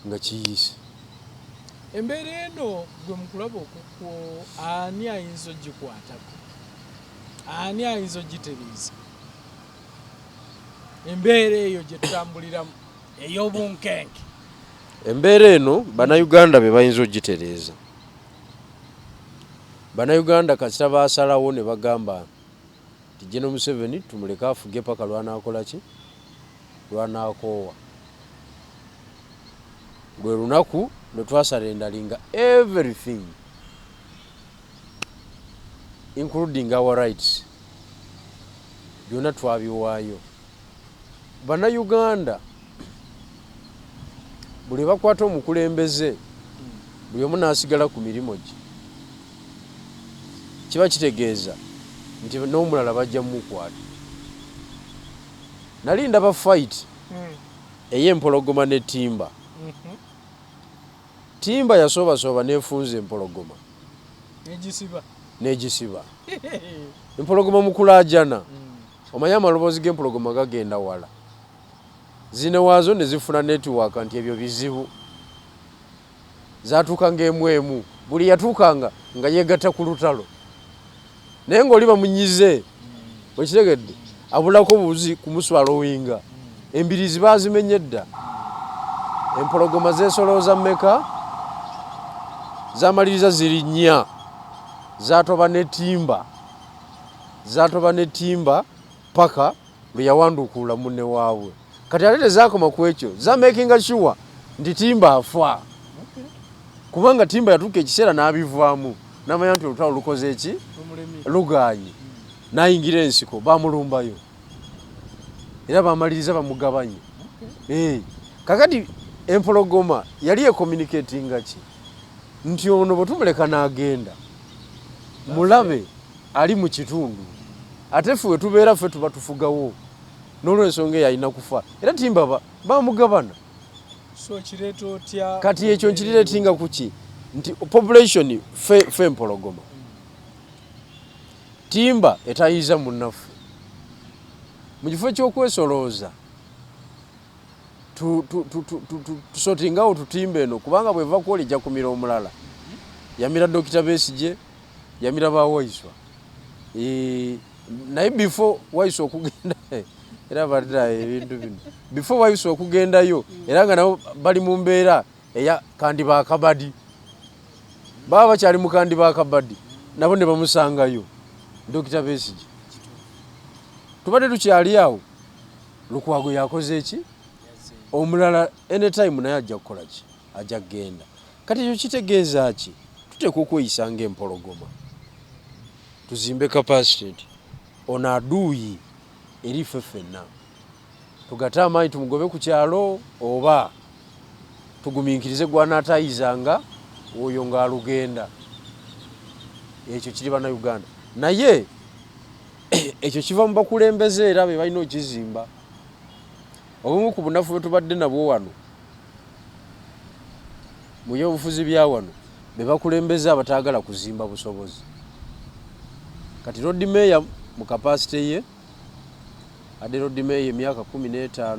Speaker 1: nga kiyise
Speaker 2: embeera eno gwe mukulaba okukwo ani ayinza ogikwatako ani ayinza ogitereeza embeera eyo gye tutambuliramu ey'obunkenke
Speaker 1: embeera eno bannayuganda be bayinza ogitereeza bannayuganda kasita baasalawo ne bagamba nti General Museveni tumuleke afuge paka lwanaakola ki lwanaakoowa lwe lunaku lwe twasarendalinga everything including our rights byonna twabiwaayo bannayuganda buli bakwata omukulembeze buli omu n'asigala ku mirimu gye kiba kitegeeza nti n'omulala bajja mukwata nali ndaba fight ey'empologoma ne Timba Timba yasoobasooba neefunza empologoma n'egisiba empologoma mukulaajana omanyi amaloboozi g'empologoma gagenda wala zine waazo ne zifuna netiwaaka nti ebyo bizibu zaatuukanga emu buli yatuukanga nga yeegatta ku lutalo naye ng'oli bamunyize okitegedde abulako buzi kumuswalowinga embirizi baazimenye edda empologoma zeesolooza mmeka zamaliriza ziri 4 zaatoba ne Timba paka lwe yawanduukula munne waabwe kati ate tezaakoma ku ekyo zamakinga sure nti Timba afa kubanga Timba yatuuka ekiseera n'abivaamu n'amanya nti olutalo lukoze eki lugaanyi n'ayingira ensiko baamulumbayo era baamaliriza bamugabanye kakati empologoma yali ecommunicatinga ki nti ono bwe tumuleka n'agenda mulabe ali mu kitundu ate ffe we tubeera ffe tuba tufugawo n'olw'ensonga eyo alina kufa era Timba baamugabana kati ekyo nkirireetinga ku ki nti population ffe empologoma Timba etayiza munnaffe mu kifo ky'okwesolooza tusotingawo tutimba eno kubanga bweva kwolija kumira omulala yamira Dr. Besigye yamira bawaiswa naye before waiswa okugenda era badda ebintu bino before waiswa okugendayo era nga nabo bali mu mbeera eya Kandiba Kabadi baba bakyali mu Kandiba Kabadi nabo ne bamusangayo Dr. Besigye tubadde tukyali awo Lukwago yakoze eki omulala anytime naye ajja kukola ki ajja kgenda kati ekyo kitegeeza ki tuteeka okweyisa ng'empologoma tuzimbe capacity ono aduuyi eri ffe ffenna tugate amaanyi tumugobe ku kyalo oba tugumiikirize gw'anaatayizanga oyo ng'alugenda ekyo kiri bannayuganda naye ekyo kiva mu bakulembeze era be balina okizimba obumu ku bunafu bwe tubadde nabwo wano mu byobufuzi bya wano be bakulembeza abataagala kuzimba busobozi. Kati road mayor mu capacity ye ade road mayor emyaka 15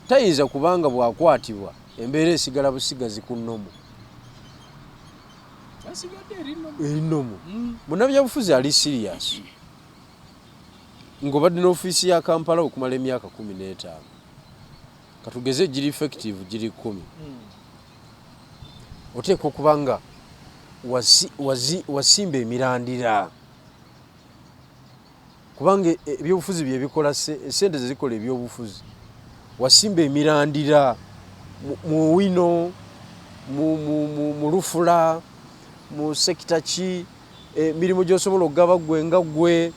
Speaker 1: tayinza kubanga bwakwatibwa embeera esigala busigazi ku nnomo. Erinomo munnabyabufuzi ali serious ng'obadde n'ofiisi ya Kampala okumala emyaka 15 katugeze giri effective giri 10 oteekwa okubanga wasimba emirandira kubanga ebyobufuzi bye bikola sente ze zikola ebyobufuzi. Wasimba emirandira mu wino mu lufula mu sekita ki emirimu gy'osobola okugaba gwe nga gwe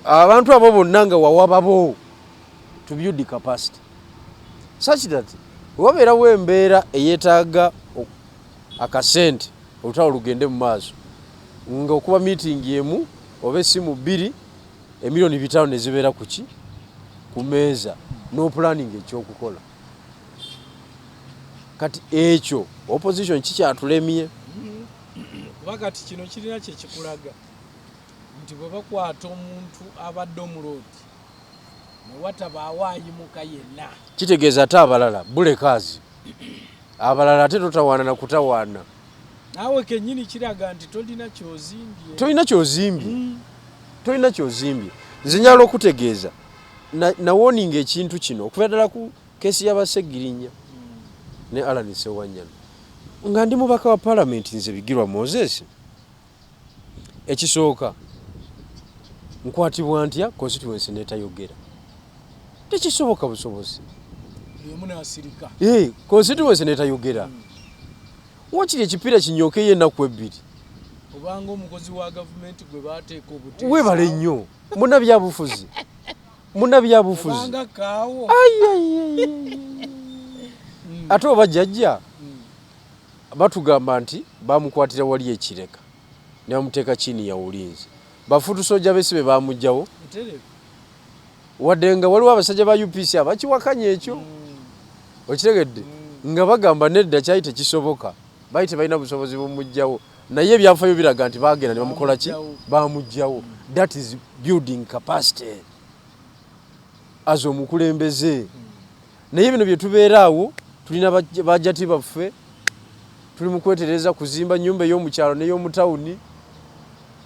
Speaker 1: abantu abo bonna nga wawababo to build capacity such that wabeerawo embeera eyeetaaga akasente olutalo lugende mu maaso nga okuba meeting emu oba essimu 2 emiliyoni 5 ne zibeera kuki ku meeza no planning ekyokukola. Kati ekyo opposition kikyatulemye
Speaker 2: wakati kino kirina kye kikulaga nti bwe bakwata omuntu abadde omuloodi ne wataba awaayimuka yenna
Speaker 1: kitegeeza ate abalala bulekazi abalala ate totawaana na kutawaana
Speaker 2: naawe kennyini kiraga nti
Speaker 1: tolina kyozimbye. Nze njagala okutegeeza na warning ekintu kino okuva ddala ku keesi y'Abasegirinya ne Alan Sewanyana nga ndi mubaka wa palamenti nze Bigirwa Moses. Ekisooka nkwatibwa ntya constituency netayogera tekisoboka busobozi constituency netayogera wakiri ekipiira kinyokeye ennaku 2
Speaker 2: obanga omukozi wa gavumenti gwe bateeka obuteesa
Speaker 1: webale nnyo munnabyabufuzi ate oba jjajja batugamba nti bamukwatira wali ekireka ne bamuteeka chini ya ulinzi bafutusojja besibe bamugjawo wadde nga waliwo abasajja ba UPC abakiwakanya ekyo okitegedde nga bagamba nedda kyali tekisoboka baali tebalina busobozi bumugjawo naye ebyafaayo biraga nti bagenda ne bamukola ki bamugjawo. That is building capacity as omukulembeze. Naye bino bye tubeeraawo tulina bajjati baffe tuli mu kwetereza kuzimba nnyumba ey'omukyalo n'ey'omutawuni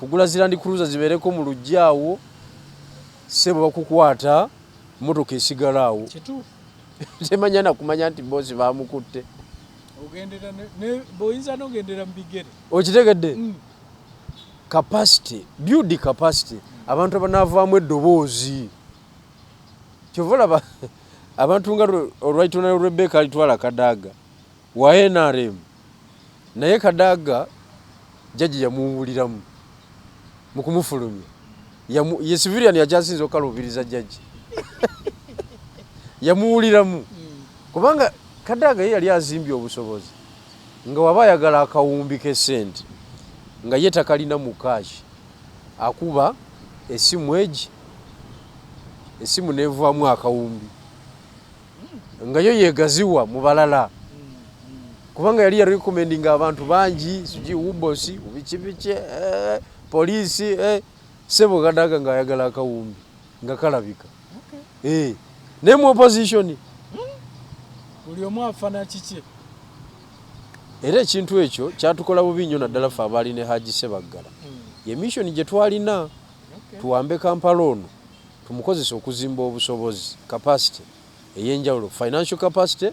Speaker 1: kugula zirandi cruiser zibeereko mu lujjaawo sebo bakukwata motoka esigalaawo temanya nakumanya nti bosi bamukutte
Speaker 2: ogendera ne boyinza n'ogendera mu bigere
Speaker 1: okitegedde capacity build capacity abantu abanaavaamu eddoboozi kyovolaba abantu nga Right Honorable Rebecca alitwala Kadaga wa NRM naye Kadaga jaji yamuwuliramu mu kumufulumya ye civilian yajasinza okalubiriza jaji yamuwuliramu kubanga Kadaga ye yali azimbye obusobozi nga waba ayagala akawumbi k'essente nga ye takalina mu kashi akuba essimu egi essimu neevaamu akawumbi nga yo yeegaziwa mu balala kubanga yali yarekomendinga abantu bangi sijui ubosi ubikibiki polisi sebo Kadaga nga ayagala akawumbi nga kalabika ne mu opposition
Speaker 2: buli omu afana kiki
Speaker 1: era ekintu ekyo kyatukola bubi nnyo naddala ffe abaali ne Haji Sebaggala ye mission gye twalina tuwambe Kampala ono tumukozesa okuzimba obusobozi capacity ey'enjawulo financial capacity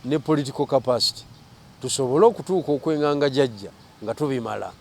Speaker 1: ne political capacity tusobole okutuuka okwenganga jjajja nga tubimala.